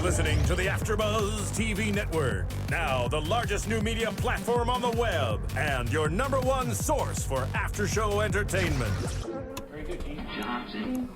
You're listening to the AfterBuzz TV network, now the largest new media platform on the web, and your #1 source for after-show entertainment. Very good, Keith Johnson.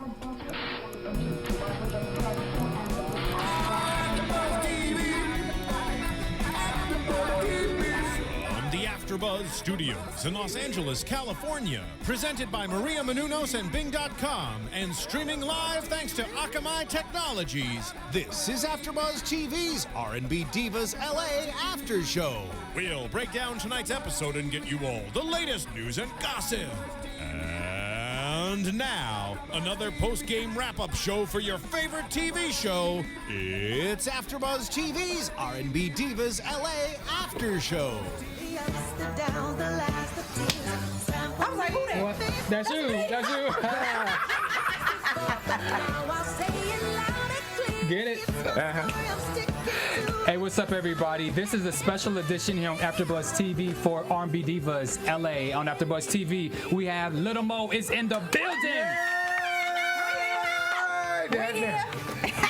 The AfterBuzz Studios in Los Angeles, California, presented by Maria Menounos and Bing.com, and streaming live thanks to Akamai Technologies. This is AfterBuzz TV's R&B Divas LA After Show. We'll break down tonight's episode and get you all the latest news and gossip. And now, another post-game wrap-up show for your favorite TV show. It's AfterBuzz TV's R&B Divas LA After Show. I was like, who that? What? That's you. That's you. Get it? Hey, what's up, everybody? This is a special edition here on AfterBuzz TV for R&B Divas LA. On AfterBuzz TV, we have Lil Mo is in the building.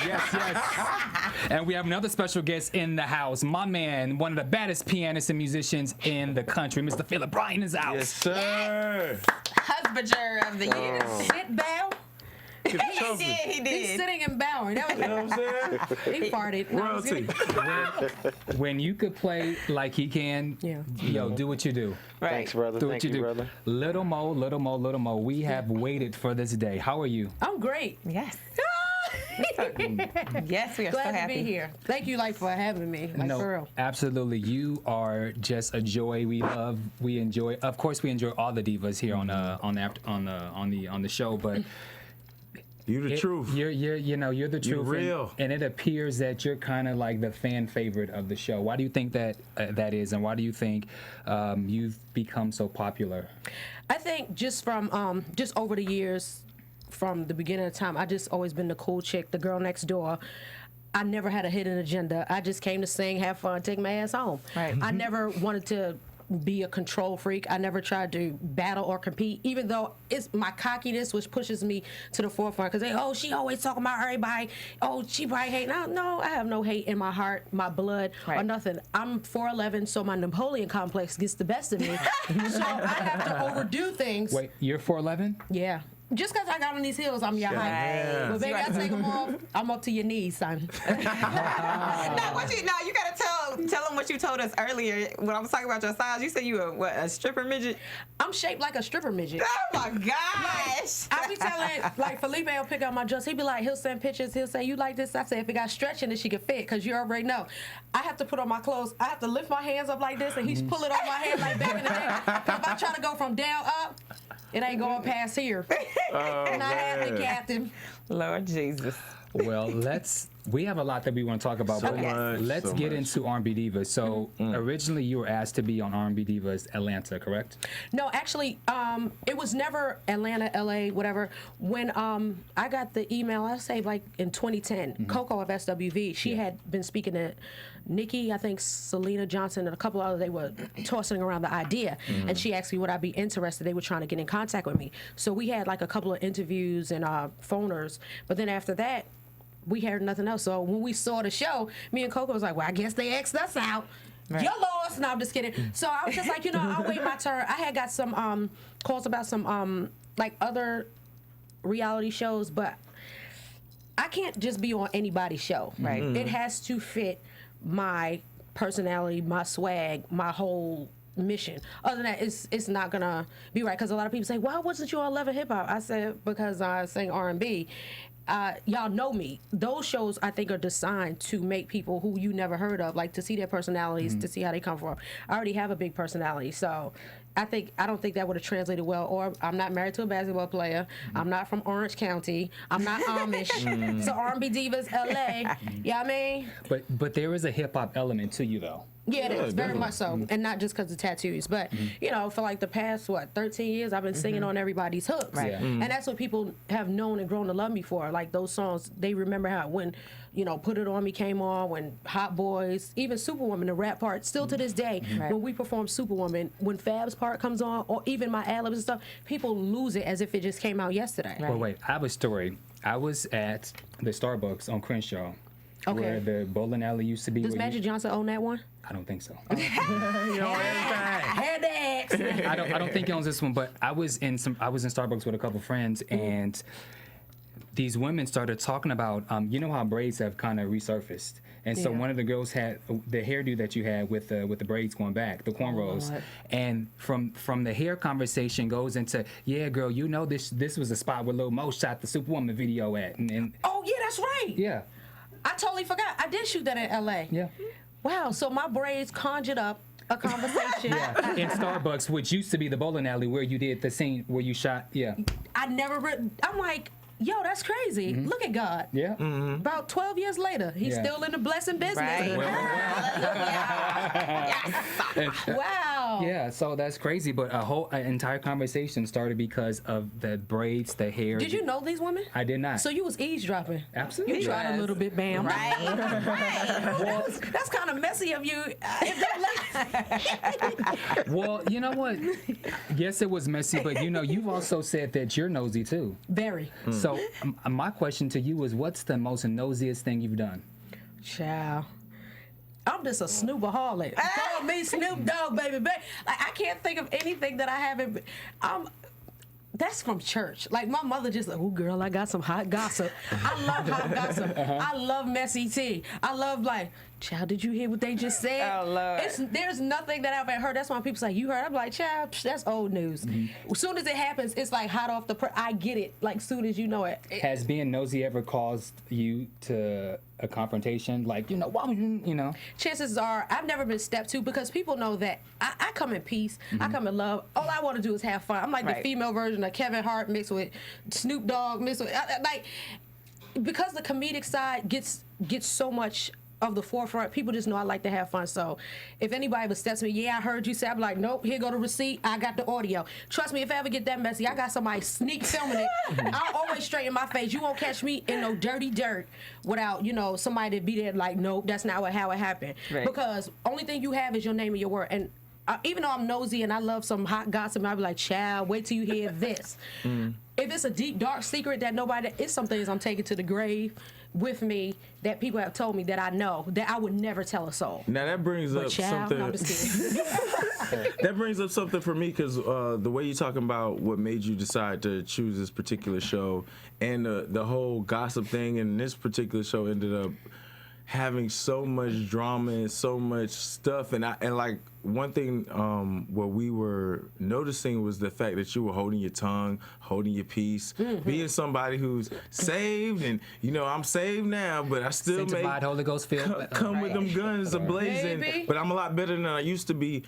Yes. And we have another special guest in the house. My man, one of the baddest pianists and musicians in the country, Mr. Philip Bryan is out. Yes, sir. Husbander of the year. Sit bow. He did. He's sitting and bowing. That was, You know what I'm saying? he farted. No, I was Royalty. kidding. When you could play like he can, Yeah. yo, do what you do. Right. Thanks, brother. Do Thank what you do. brother. Little Mo, we have waited for this day. How are you? I'm great. Yes. Yes, we are so Glad to happy. be here. Thank you, like, for having me. Like, for real. Absolutely. You are just a joy. We enjoy. Of course, we enjoy all the divas here on the show, but. You the truth. You're the truth. You're real. And it appears that you're kind of like the fan favorite of the show. Why do you think that that is, and why do you think you've become so popular? I think just from just over the years, from the beginning of time, I just always been the cool chick, the girl next door. I never had a hidden agenda. I just came to sing, have fun, take my ass home. Right. I never wanted to be a control freak. I never tried to battle or compete, even though it's my cockiness which pushes me to the forefront. Because she always talking about everybody. Oh, she probably hate. No, I have no hate in my heart, my blood, or nothing. I'm 4'11", so my Napoleon complex gets the best of me. So I have to overdo things. Wait, you're 4'11"? Yeah. Just because I got on these heels, I'm your height. Yeah. But baby, I take them off, I'm up to your knees, son. You gotta tell them what you told us earlier when I was talking about your size. You said you were a stripper midget. I'm shaped like a stripper midget. Oh my gosh! I be telling, like, Felipe will pick out my dress. He'll send pictures. He'll say, you like this? I say, if it got stretch in it, she can fit, because you already know. I have to put on my clothes. I have to lift my hands up like this, and he's pulling on my hands like back in the day. But if I try to go from down up, it ain't going past here. And I have the captain. Lord Jesus. Well, we have a lot that we want to talk about, but let's get into R&B Divas. So originally you were asked to be on R&B Divas Atlanta, correct? No, actually, it was never Atlanta, LA, whatever. When I got the email, I say like in 2010, Coco of SWV, she had been speaking to Nikki, I think Selena Johnson, and a couple others. They were tossing around the idea, and she asked me would I be interested. They were trying to get in contact with me. So we had like a couple of interviews and phoners, but then after that, we heard nothing else. So when we saw the show, me and Coco was like, well, I guess they asked us out. Right. You're lost. No, I'm just kidding. So I was just like, I'll wait my turn. I had got some calls about some like other reality shows, but I can't just be on anybody's show. Right. It has to fit my personality, my swag, my whole mission. Other than that, it's not gonna be right. Because a lot of people say, why wasn't you on Love and Hip Hop? I said, because I sing R&B. Y'all know me. Those shows, I think, are designed to make people who you never heard of, like, to see their personalities, to see how they come from. I already have a big personality, so I don't think that would have translated well. Or I'm not married to a basketball player. I'm not from Orange County. I'm not Amish. So R&B Divas LA. You know what I mean? But there is a hip hop element to you, though. Yeah, it is, very much so. And not just because of tattoos, but, for like the past, 13 years, I've been singing on everybody's hooks. Right. Yeah. And that's what people have known and grown to love me for. Like those songs, they remember how when, Put It On Me came on, when Hot Boys, even Superwoman, the rap part, still to this day, when we perform Superwoman, when Fab's part comes on, or even my ad-libs and stuff, people lose it as if it just came out yesterday. Well, wait, I have a story. I was at the Starbucks on Crenshaw. Okay. where the bowling alley used to be. Does Magic Johnson own that one? I don't think so. Had to ask. I don't think he owns this one, but I was in Starbucks with a couple friends, and these women started talking about you know how braids have kind of resurfaced, and so one of the girls had the hairdo that you had with the braids going back, the cornrows, and from the hair conversation goes into, yeah, girl, you know this was a spot where Lil Mo shot the Superwoman video at, and Oh yeah, that's right. yeah, I totally forgot. I did shoot that in L.A. yeah. Wow. So my braids conjured up a conversation. In Starbucks, which used to be the bowling alley where you did the scene where you shot, I'm like, yo, that's crazy. Look at God. Yeah. About 12 years later, he's still in the blessing business. Right. Wow. Yeah, so that's crazy, but an entire conversation started because of the braids, the hair. Did you know these women? I did not. So you was eavesdropping. Absolutely. You tried a little bit, Bamm. Right. That's kind of messy of you. Well, you know what? Yes, it was messy, but you know, you've also said that you're nosy too. Very. So my question to you is, what's the most nosiest thing you've done? Child. I'm just a Snoopaholic. Call me Snoop Dogg, baby. Like, I can't think of anything that I haven't. That's from church. Like, my mother just like, oh, girl, I got some hot gossip. I love hot gossip. I love messy tea. I love, like, child, did you hear what they just said? Oh, Lord. There's nothing that I haven't heard. That's why people say, you heard? I'm like, child, that's old news. As soon as it happens, it's like hot off the press. I get it, like, soon as you know it. Has being nosy ever caused you to a confrontation? Like, you know, why would you know? Chances are I've never been stepped to because people know that I come in peace. I come in love. All I want to do is have fun. I'm like the female version of Kevin Hart mixed with Snoop Dogg mixed with like, because the comedic side gets so much of the forefront. People just know I like to have fun. So if anybody ever steps me, yeah, I heard you say, I'm like, nope, here go the receipt. I got the audio. Trust me, if I ever get that messy, I got somebody sneak filming it. I'll always straighten my face. You won't catch me in no dirty dirt without, you know, somebody to be there like, nope, that's not how it happened. Right. Because only thing you have is your name and your word. And even though I'm nosy and I love some hot gossip, I'll be like, child, wait till you hear this. If it's a deep, dark secret that it's some things I'm taking to the grave with me that people have told me that I know that I would never tell a soul. Now that brings up something. No, I'm just kidding. That brings up something for me because the way you're talking about what made you decide to choose this particular show and the whole gossip thing in this particular show ended up having so much drama and so much stuff, and like one thing what we were noticing was the fact that you were holding your tongue, holding your peace, being somebody who's saved, and you know I'm saved now, but I still Sanctified, Holy Ghost filled. come with them guns ablazing. Baby. But I'm a lot better than I used to be.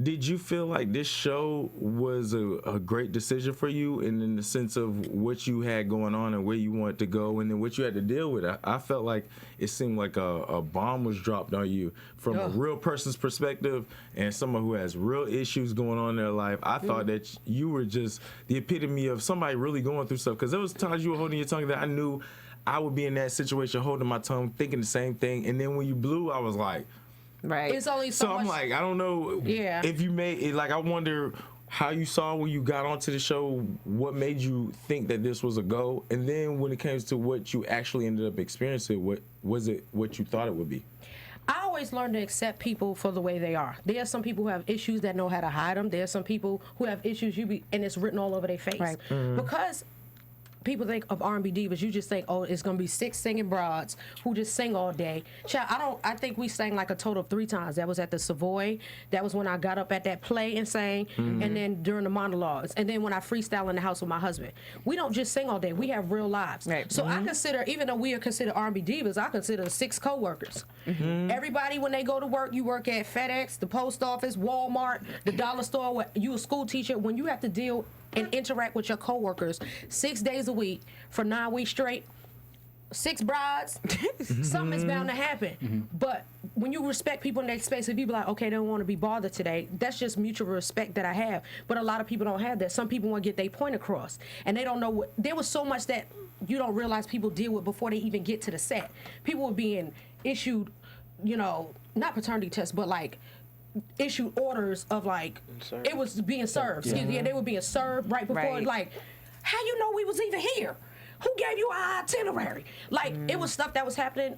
Did you feel like this show was a great decision for you, and in the sense of what you had going on and where you wanted to go, and then what you had to deal with? I felt like it seemed like a bomb was dropped on you from a real person's perspective and someone who has real issues going on in their life. I thought that you were just the epitome of somebody really going through stuff, because there was times you were holding your tongue that I knew I would be in that situation holding my tongue, thinking the same thing, and then when you blew, I was like, Right. It's only so so much. I'm like, I don't know if you made it, like, I wonder how you saw when you got onto the show, what made you think that this was a go, and then when it comes to what you actually ended up experiencing, what was it what you thought it would be? I always learn to accept people for the way they are. There are some people who have issues that know how to hide them. There are some people who have issues and it's written all over their face. Right. Because people think of R&B divas, you just think, oh, it's gonna be 6 singing broads who just sing all day. Child, I think we sang like a total of 3 times. That was at the Savoy. That was when I got up at that play and sang, and then during the monologues, and then when I freestyle in the house with my husband. We don't just sing all day. We have real lives. Right. So I consider, even though we are considered R&B divas, I consider 6 co-workers. Everybody, when they go to work, you work at FedEx, the post office, Walmart, the dollar store. Where you a school teacher. When you have to deal and interact with your coworkers 6 days a week for 9 weeks straight, 6 brides, something is bound to happen. But when you respect people in their space, if people are like, okay, they don't want to be bothered today, that's just mutual respect that I have. But a lot of people don't have that. Some people want to get their point across, and they don't know what. There was so much that you don't realize people deal with before they even get to the set. People were being issued, you know, not paternity tests, but like issued orders of like it was being served. Excuse me, they were being served right before. Right. Like, how you know we was even here? Who gave you our itinerary? Like, it was stuff that was happening.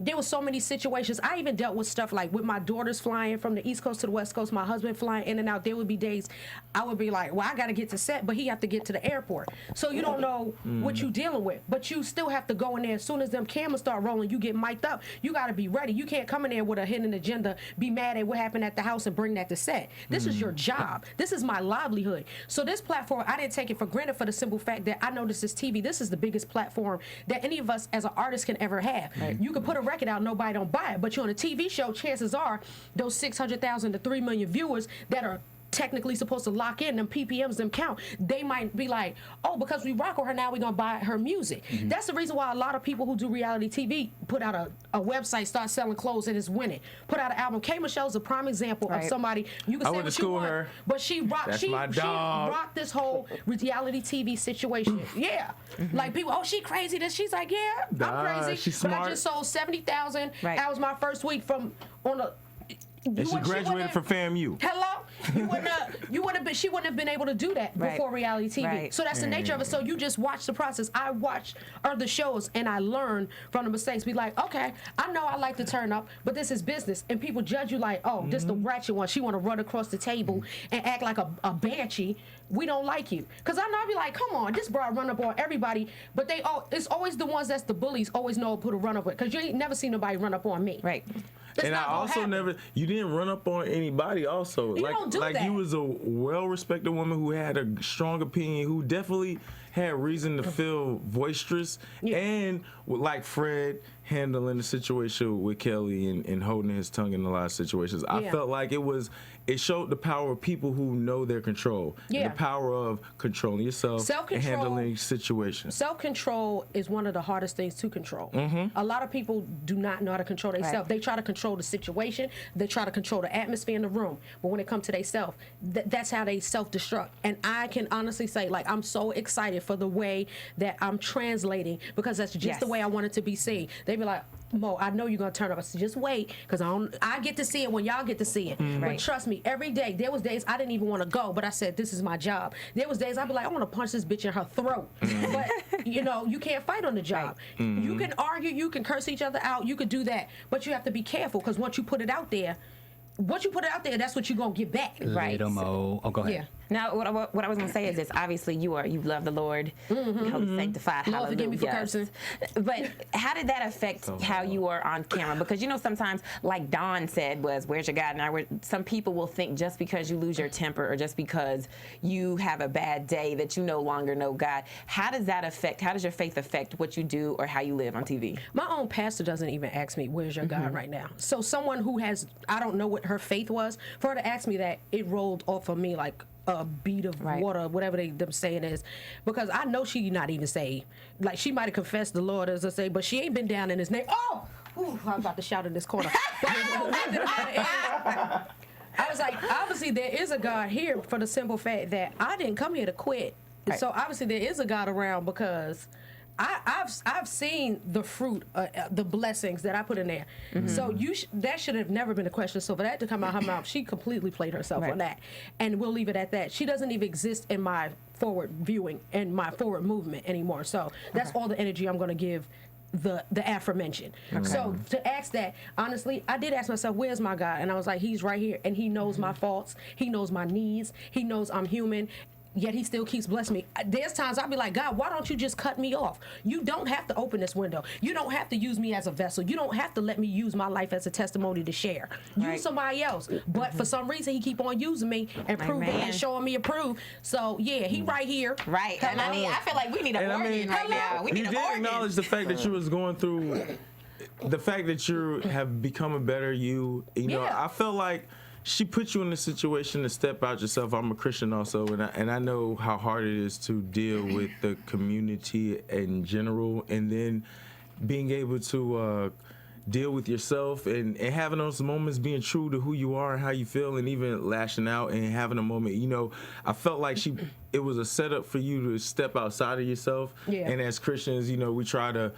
there was so many situations. I even dealt with stuff like with my daughters flying from the East Coast to the West Coast, my husband flying in and out. There would be days I would be like, well, I got to get to set, but he have to get to the airport. So you don't know what you dealing with, but you still have to go in there. As soon as them cameras start rolling, you get mic'd up. You got to be ready. You can't come in there with a hidden agenda, be mad at what happened at the house and bring that to set. This is your job. This is my livelihood. So this platform, I didn't take it for granted for the simple fact that I know this is TV. This is the biggest platform that any of us as an artist can ever have. You can put a record out, nobody don't buy it, but you're on a TV show, chances are those 600,000 to 3 million viewers that are technically supposed to lock in them PPMs, them count, they might be like, oh, because we rock with her now, we're gonna buy her music. That's the reason why a lot of people who do reality TV put out a website, start selling clothes, and is winning. Put out an album. K. Michel'le's a prime example of somebody, you can say what you want, but she rocked, she rocked this whole reality TV situation. Like people, oh, she crazy, this, she's like, yeah, I'm crazy, she's but smart. I just sold 70,000. That was my first week from on a. And she graduated from FAMU. Hello? She wouldn't have been able to do that before reality TV. So that's the nature of it. So you just watch the process. I watch other shows and I learn from the mistakes. Be like, okay, I know I like to turn up, but this is business. And people judge you like, oh, this the ratchet one. She want to run across the table and act like a banshee. We don't like you. Because I know I'd be like, come on, this broad run up on everybody. But it's always the ones that's the bullies always know who to run up with. Because you ain't never seen nobody run up on me. It's and I also you didn't run up on anybody also. You don't do that. You was a well-respected woman who had a strong opinion, who definitely had reason to feel boisterous, and like Fred handling the situation with Kelly and holding his tongue in a lot of situations. I felt like it showed the power of people who know their control. And the power of controlling yourself and handling situations. Self-control is one of the hardest things to control. A lot of people do not know how to control themselves. They try to control the situation. They try to control the atmosphere in the room. But when it comes to themselves, that's how they self-destruct. And I can honestly say, like, I'm so excited for the way that I'm translating, because that's just the way I want it to be seen. They be like, Mo, I know you're gonna turn up. I said, just wait, because I get to see it when y'all get to see it. But trust me, every day, there was days I didn't even want to go, but I said, this is my job. There was days I'd be like, I want to punch this bitch in her throat. But you know, you can't fight on the job. You can argue, you can curse each other out, you can do that, but you have to be careful, because once you put it out there, that's what you're gonna get back. Little Mo. Oh, go ahead. Now, what I was going to say is this. Obviously, you love the Lord, holy, sanctified, Lord, forgive me for cursing. But how did that affect how you are on camera? Because, you know, sometimes, like Dawn said, where's your God? Now, some people will think just because you lose your temper or just because you have a bad day that you no longer know God. How does your faith affect what you do or how you live on TV? My own pastor doesn't even ask me, where's your God right now? So someone who I don't know what her faith was, for her to ask me that, it rolled off of me like a bead of water, whatever them saying is, because I know she not even saved. Like, she might have confessed the Lord, as I say, but she ain't been down in his name. Oh, I'm about to shout in this corner. I was like, obviously there is a God here, for the simple fact that I didn't come here to quit. So obviously there is a God around, because I've seen the fruit, the blessings that I put in there. So that should have never been a question. So for that to come out her mouth, she completely played herself on that, and we'll leave it at that. She doesn't even exist in my forward viewing and my forward movement anymore. So that's all the energy I'm going to give the aforementioned. So to ask that, honestly, I did ask myself, where's my God? And I was like, he's right here, and he knows my faults. He knows my needs. He knows I'm human. Yet he still keeps blessing me. There's times I'll be like, God, why don't you just cut me off? You don't have to open this window. You don't have to use me as a vessel. You don't have to let me use my life as a testimony to share. Use somebody else. But for some reason, he keep on using me and proving and showing me approve. So yeah, he right here. Right. And I feel like we need an organ right now. We need an organ. You did acknowledge the fact that you was going through, the fact that you have become a better you. You know, I felt like she put you in a situation to step out yourself. I'm a Christian also, and I know how hard it is to deal with the community in general, and then being able to deal with yourself and having those moments, being true to who you are and how you feel, and even lashing out and having a moment. You know, I felt like it was a setup for you to step outside of yourself. And as Christians, you know, we try to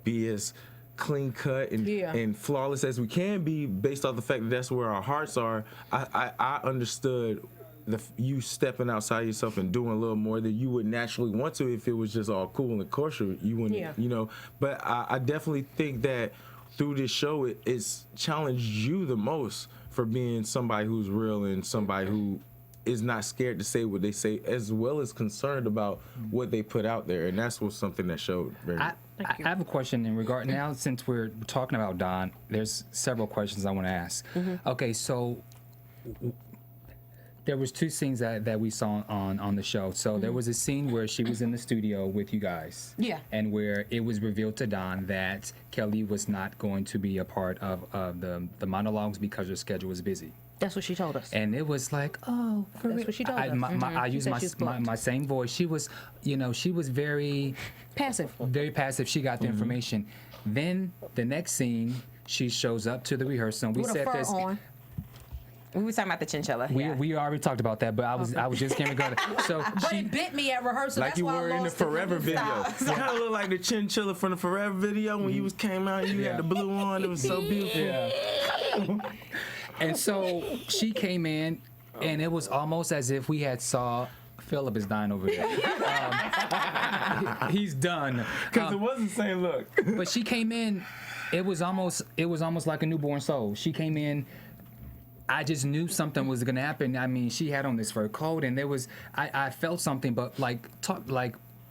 be as clean cut and flawless as we can be, based off the fact that that's where our hearts are. I understood you stepping outside yourself and doing a little more than you would naturally want to if it was just all cool and kosher. You wouldn't, you know. But I definitely think that through this show, it's challenged you the most for being somebody who's real and somebody who is not scared to say what they say, as well as concerned about what they put out there, and that's what's something that showed very. I have a question in regard now, since we're talking about Don. There's several questions I want to ask. Okay, so there was 2 scenes that we saw on the show. So there was a scene where she was in the studio with you guys. Yeah. And where it was revealed to Don that Kelly was not going to be a part of the monologues because her schedule was busy. That's what she told us. And it was like, oh, for That's what she told us. I She used said she was booked. my same voice. She was, she was very Passive. very passive. She got the information. Then the next scene, she shows up to the rehearsal. And we With a said fur this. on. We were talking about the chinchilla. We already talked about that, but I was just going to go to. So But it bit me at rehearsal. Like That's you why were I in the lost it. Forever video. You kind of look like the chinchilla from the Forever video when you came out and you had the blue on. It was so beautiful. Yeah. And so she came in, and it was almost as if we had saw Philip is dying over there. He's done. Because it was the same look. But she came in. It was almost like a newborn soul. She came in. I just knew something was gonna happen. I mean, she had on this fur coat, and there was I felt something. But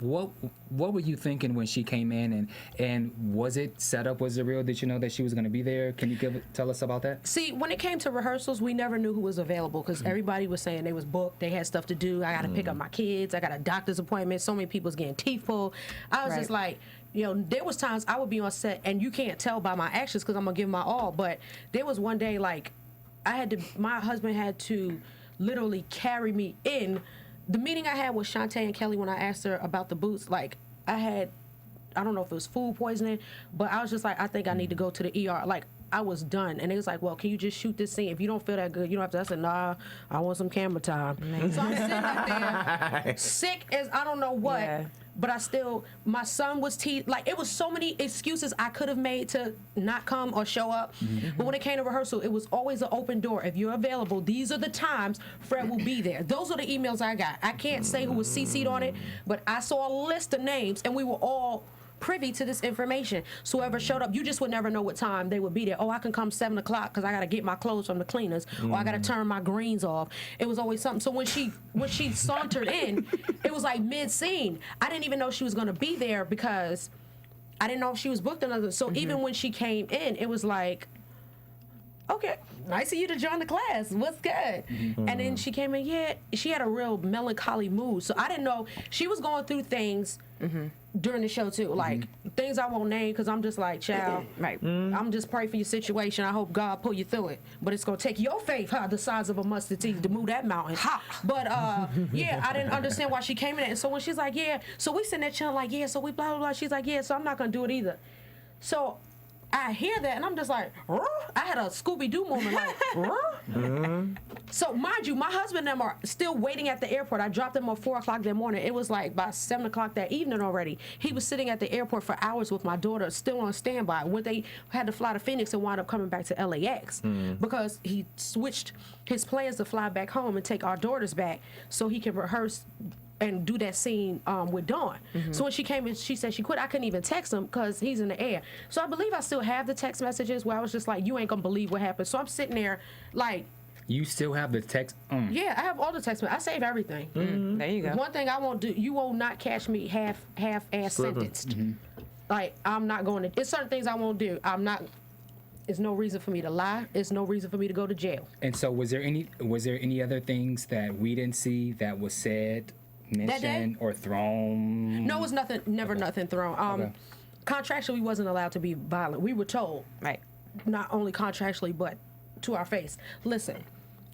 what were you thinking when she came in, and was it set up? Was it real? Did you know that she was gonna be there? Can you tell us about that? See, when it came to rehearsals, we never knew who was available because everybody was saying they was booked. They had stuff to do. I got to pick up my kids. I got a doctor's appointment. So many people's getting teeth pulled. I was just like, there was times I would be on set, and you can't tell by my actions because I'm gonna give my all. But there was one day like my husband had to literally carry me in. The meeting I had with Shantae and Kelly when I asked her about the boots, like I don't know if it was food poisoning, but I was just like, I think I need to go to the ER. Like I was done. And it was like, well, can you just shoot this scene? If you don't feel that good, you don't have to. I said, nah, I want some camera time. So I'm sitting up there, sick as I don't know what. Yeah. But my son was like, it was so many excuses I could have made to not come or show up. But when it came to rehearsal, it was always an open door. If you're available, these are the times Fred will be there. Those are the emails I got. I can't say who was CC'd on it, but I saw a list of names, and we were all privy to this information. So whoever showed up, you just would never know what time they would be there. Oh, I can come 7 o'clock because I got to get my clothes from the cleaners, or I got to turn my greens off. It was always something. So when she sauntered in, it was like mid-scene. I didn't even know she was going to be there because I didn't know if she was booked or nothing. So even when she came in, it was like, okay, nice of you to join the class. What's good? And then she came in, she had a real melancholy mood. So I didn't know she was going through things during the show too, like things I won't name because I'm just like, child, right? I'm just praying for your situation. I hope God pull you through it, but it's gonna take your faith, the size of a mustard seed, to move that mountain. But I didn't understand why she came in. And so when she's like, so we sitting there chilling, like, so we blah blah blah. She's like, so I'm not gonna do it either. So I hear that and I'm just like, Ruh? I had a Scooby-Doo moment, like, So mind you, my husband and them are still waiting at the airport. I dropped them at 4 o'clock that morning. It was like by 7 o'clock that evening already. He was sitting at the airport for hours with my daughter, still on standby. When they had to fly to Phoenix and wound up coming back to LAX because he switched his plans to fly back home and take our daughters back so he can rehearse and do that scene with Dawn. So when she came in, she said she quit. I couldn't even text him because he's in the air. So I believe I still have the text messages where I was just like, you ain't gonna believe what happened. So I'm sitting there like, you still have the text? Yeah, I have all the text messages. I save everything. There you go. One thing I won't do, you will not catch me half-ass sentenced. Like, I'm not going to, it's certain things I won't do. There's no reason for me to lie. There's no reason for me to go to jail. And so was there any other things that we didn't see that was said, mentioned, or thrown? No, it was nothing, never nothing thrown. Okay. Contractually, we wasn't allowed to be violent. We were told, right, not only contractually, but to our face, listen,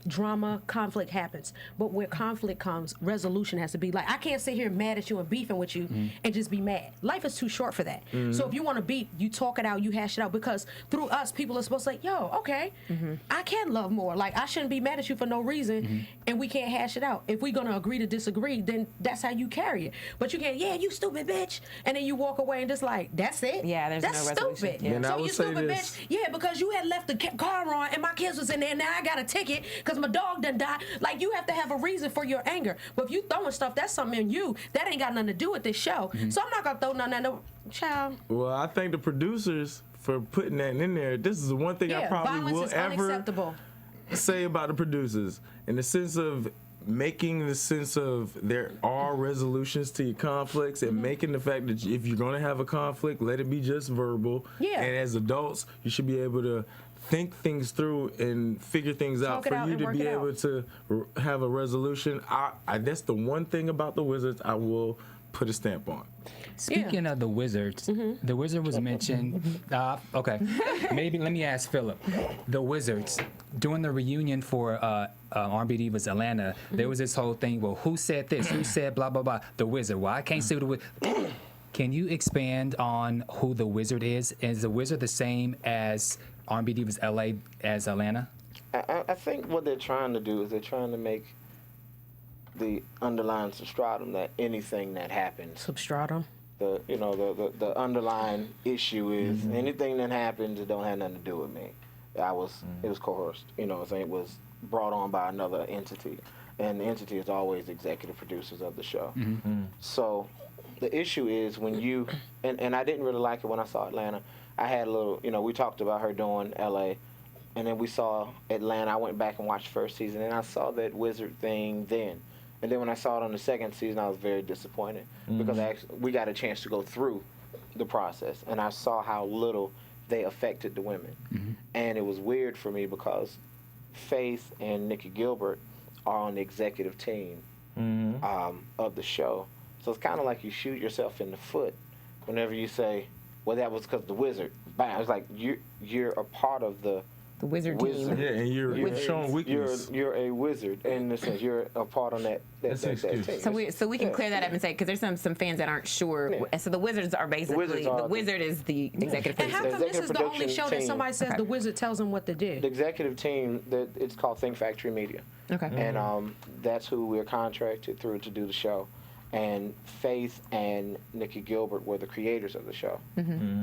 drama, conflict happens. But where conflict comes, resolution has to be. Like, I can't sit here mad at you and beefing with you and just be mad. Life is too short for that. So if you want to beef, you talk it out, you hash it out, because through us, people are supposed to say, yo, okay, I can love more. Like, I shouldn't be mad at you for no reason, and we can't hash it out. If we're going to agree to disagree, then that's how you carry it. But you can't, you stupid bitch, and then you walk away and just like, that's it? Yeah, there's that's no resolution. Stupid. Yeah. So you stupid bitch, because you had left the car on and my kids was in there, and now I got a ticket because because my dog done died. Like, you have to have a reason for your anger. But if you throwing stuff, that's something in you that ain't got nothing to do with this show. So I'm not gonna throw nothing at no child. Well, I thank the producers for putting that in there. This is the one thing I probably violence will is ever unacceptable. say about the producers, in the sense of making the sense of there are resolutions to your conflicts, and making the fact that if you're going to have a conflict, let it be just verbal. Yeah. And as adults, you should be able to think things through and figure things out. Talk it For out you and to work be it able out. to have a resolution, that's the one thing about the Wizards I will put a stamp on. Speaking of the Wizards, the Wizard was mentioned. Okay, maybe let me ask Philip. The Wizards, during the reunion for R&B Divas Atlanta, there was this whole thing. Well, who said this? Who said blah blah blah? The Wizard. Well, I can't say the Wizard. Can you expand on who the Wizard is? Is the Wizard the same as R&B Divas LA as Atlanta? I think what they're trying to do is they're trying to make the underlying substratum that anything that happens, Substratum. the underlying issue is anything that happens, it don't have nothing to do with me. It was coerced. It was brought on by another entity, and the entity is always executive producers of the show. So the issue is when you and I didn't really like it when I saw Atlanta. I had a little, we talked about her doing LA, and then we saw Atlanta. I went back and watched the first season, and I saw that Wizard thing then. And then when I saw it on the second season, I was very disappointed because we got a chance to go through the process, and I saw how little they affected the women. And it was weird for me because Faith and Nikki Gilbert are on the executive team of the show. So it's kind of like you shoot yourself in the foot whenever you say, well, that was because the Wizard. Bam. It's like you're a part of the Wizard team. Yeah, and you're showing weakness. You're a wizard in the sense you're a part on that team. So we can clear that up and say, because there's some fans that aren't sure. Yeah. So the Wizards are basically the Wizard is the executive And how producer. come this is the only production show that team. somebody says the Wizard tells them what to do? The executive team, it's called Think Factory Media. Okay. And that's who we're contracted through to do the show. And Faith and Nikki Gilbert were the creators of the show.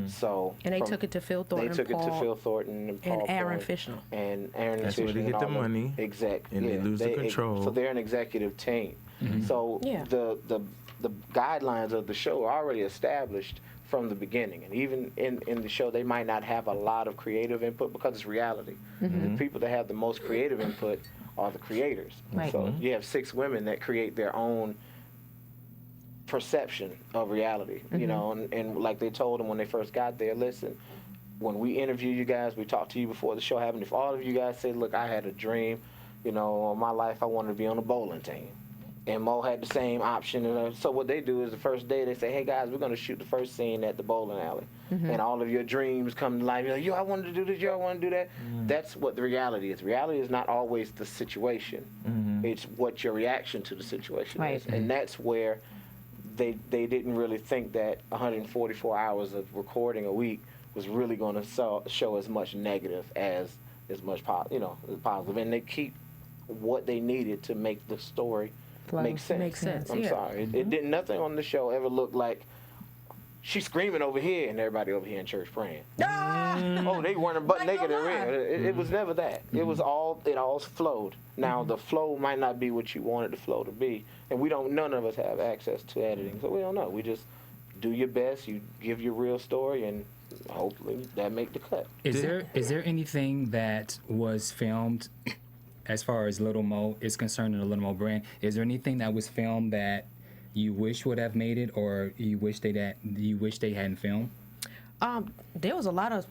So And they took it to Phil Thornton. They took it to Phil Thornton and Paul Aaron Point Fisher. And Aaron That's Fisher. where they and get the all money. Exactly. And they lose the control. So they're an executive team. So the guidelines of the show are already established from the beginning. And even in the show, they might not have a lot of creative input because it's reality. The people that have the most creative input are the creators. Right. So you have 6 women that create their own perception of reality, and like they told them when they first got there, listen, when we interview you guys, we talked to you before the show happened, if all of you guys say, look, I had a dream, all my life I wanted to be on a bowling team, and Mo had the same option, and so what they do is the first day they say, hey guys, we're going to shoot the first scene at the bowling alley, and all of your dreams come to life. You're like, yo, I wanted to do this, yo, I want to do that. That's what the reality is. Reality is not always the situation. It's what your reaction to the situation is, and that's where they didn't really think that 144 hours of recording a week was really going to show as much negative as much positive, and they keep what they needed to make the story make sense. Make sense. I'm sorry, it didn't. Nothing on the show ever looked like she's screaming over here and everybody over here in church praying. Oh, they weren't butt naked and red. It was never that. It all flowed. Now the flow might not be what you wanted the flow to be, and none of us have access to editing, so we don't know. We just do your best. You give your real story, and hopefully that make the cut. Is there anything that was filmed, as far as Lil Mo is concerned, in the Lil Mo brand? Is there anything that was filmed that you wish would have made it, or you wish they hadn't filmed? There was a lot of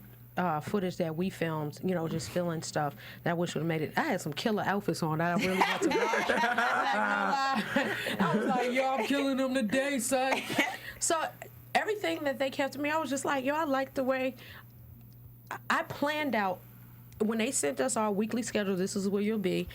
footage that we filmed, just filling stuff that I wish would have made it. I had some killer outfits on that I really want to watch. I was like, yo, I'm killing them today, son. So everything that they kept to me, I was just like, yo, I like the way I planned out. When they sent us our weekly schedule, this is where you'll be,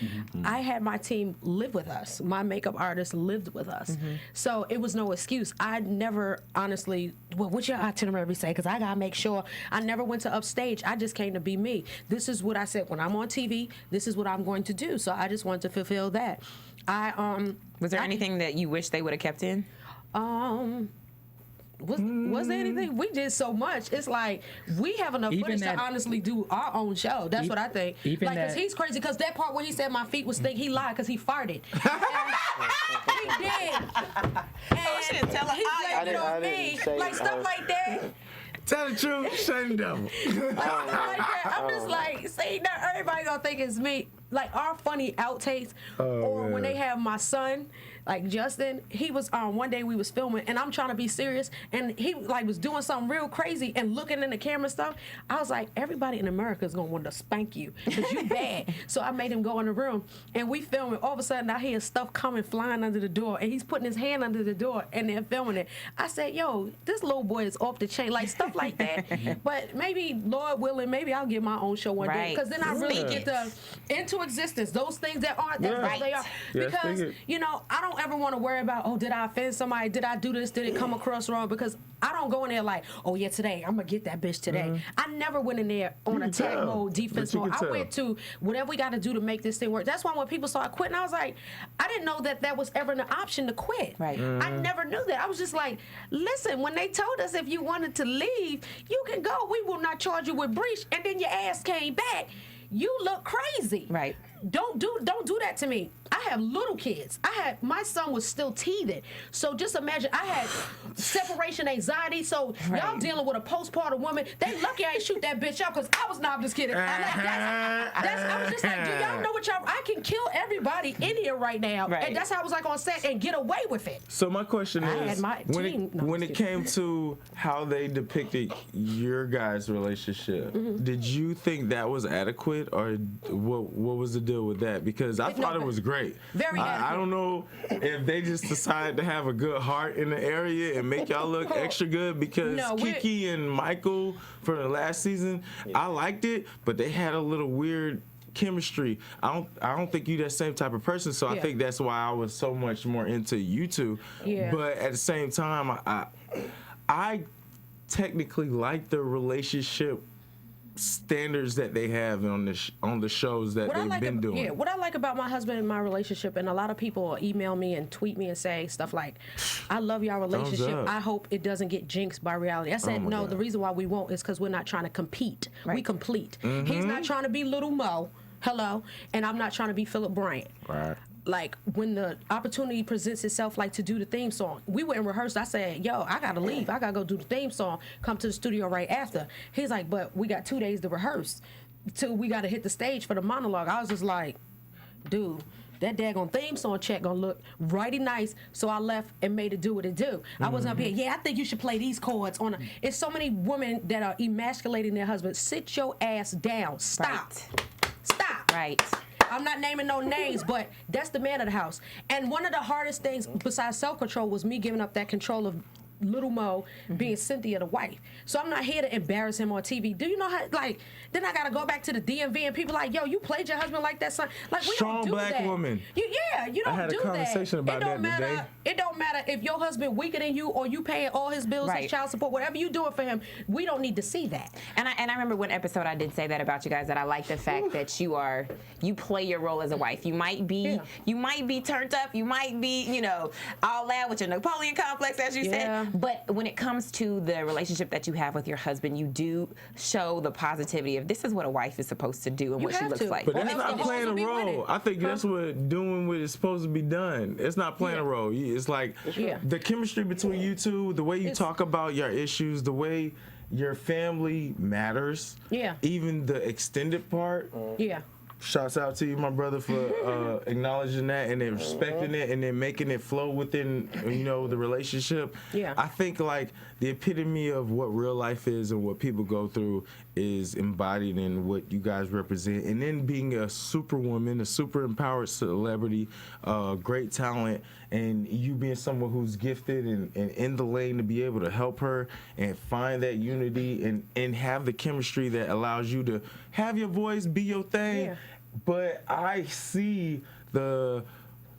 I had my team live with us. My makeup artist lived with us. So it was no excuse. I never honestly, what's your itinerary say? Because I got to make sure. I never went to upstage. I just came to be me. This is what I said. When I'm on TV, this is what I'm going to do. So I just wanted to fulfill that. Was there anything that you wish they would have kept in? was there anything? We did so much. It's like we have enough footage to honestly do our own show. That's what I think. Like, cause he's crazy. Because that part where he said my feet would stink, he lied because he farted. He did. And she didn't tell her. He blamed it on me. Like stuff like that. Tell the truth, shame the devil. Like that. I'm just like, see, now everybody gonna think it's me. Like our funny outtakes, or when they have my son, like Justin, he was one day we was filming and I'm trying to be serious and he like was doing something real crazy and looking in the camera and stuff. I was like, everybody in America is gonna want to spank you because you bad. So I made him go in the room and we filming. All of a sudden I hear stuff coming flying under the door and he's putting his hand under the door and they're filming it. I said, yo, this little boy is off the chain, like stuff like that. But maybe, Lord willing, maybe I'll get my own show one day because then I really get to into existence those things that aren't that's what they are. Because you know, I don't ever want to worry about, oh, did I offend somebody? Did I do this? Did it come across wrong? Because I don't go in there like, oh yeah, today I'm gonna get that bitch today. I never went in there on attack mode, defense mode. I went to whatever we got to do to make this thing work. That's why when people started quitting, I was like, I didn't know that that was ever an option to quit. Right. I never knew that. I was just like, listen, when they told us if you wanted to leave, you can go. We will not charge you with breach. And then your ass came back. You look crazy. Right. Don't do that to me. I have little kids. My son was still teething. So just imagine, I had separation anxiety. So y'all dealing with a postpartum woman. They lucky I ain't shoot that bitch up because I was not. I'm just kidding. I was just like, do y'all know what y'all? I can kill everybody in here right now, and that's how I was like on set and get away with it. So my question is, when it came to how they depicted your guys' relationship, did you think that was adequate, or what was the deal with that? Because I thought it was great. Very I don't know if they just decided to have a good heart in the area and make y'all look extra good, because Kiki and Michael from the last season, I liked it, but they had a little weird chemistry. I don't think you that same type of person, so I think that's why I was so much more into you two. But at the same time, I technically like the relationship standards that they have on the shows that they've been doing. Yeah, what I like about my husband and my relationship, and a lot of people email me and tweet me and say stuff like, I love your relationship. I hope it doesn't get jinxed by reality. I said, no, the reason why we won't is because we're not trying to compete. We complete. He's not trying to be Lil Mo, hello, and I'm not trying to be Philip Bryant. Right. Like, when the opportunity presents itself, like to do the theme song, we went and rehearsed. I said, yo, I gotta leave. I gotta go do the theme song. Come to the studio right after. He's like, but we got 2 days to rehearse till we gotta hit the stage for the monologue. I was just like, dude, that daggone theme song check gonna look righty nice. So I left and made it do what it do. I wasn't up here, yeah, I think you should play these chords on It's so many women that are emasculating their husbands. Sit your ass down. Stop. Stop. Right. I'm not naming no names, but that's the man of the house. And one of the hardest things besides self-control was me giving up that control of Lil Mo being Cynthia the wife. So I'm not here to embarrass him on TV. Do you know how, like, then I gotta go back to the DMV and people like, yo, you played your husband like that, son. Like, we Strong don't do black that. woman. You don't do that. I had a conversation about that today. It don't matter if your husband weaker than you or you paying all his bills, his child support, whatever you doing for him. We don't need to see that. And I remember one episode I did say that about you guys, that I like the fact that you play your role as a wife. You might be turned up, you might be, you know, all that with your Napoleon complex, as you said. But when it comes to the relationship that you have with your husband, you do show the positivity of this is what a wife is supposed to do and what she looks like. But that's not playing a role. I think that's what doing what is supposed to be done. It's not playing a role. It's like the chemistry between you two, the way you talk about your issues, the way your family matters. Yeah. Even the extended part. Yeah. Shouts out to you, my brother, for acknowledging that and then respecting it and then making it flow within, you know, the relationship. Yeah. I think, like, the epitome of what real life is and what people go through is embodied in what you guys represent. And then being a superwoman, a super empowered celebrity, great talent, and you being someone who's gifted and in the lane to be able to help her and find that unity and have the chemistry that allows you to have your voice, be your thing. Yeah. But I see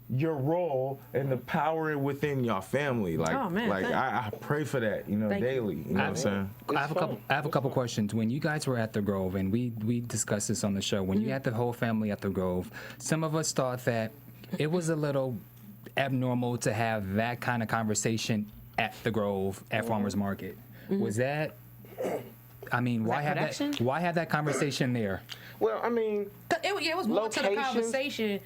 your role and the power within your family. Like, I pray for that, you know, daily. You know what I'm saying? I have a couple questions. When you guys were at the Grove, and we discussed this on the show, when you had the whole family at the Grove, some of us thought that it was a little abnormal to have that kind of conversation at the Grove at Farmers Market. Was that? I mean, why have that conversation there? Well, I mean, it was more to the conversation.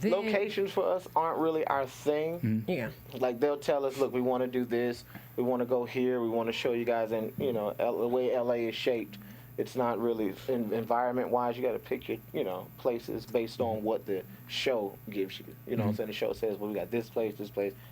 Locations for us aren't really our thing. Yeah. Like they'll tell us, look, we want to do this, we want to go here, we want to show you guys, and you know, the way LA is shaped, it's not really environment-wise. You got to pick your, you know, places based on what the show gives you. You know, what I'm saying? The show says, well, we got this place.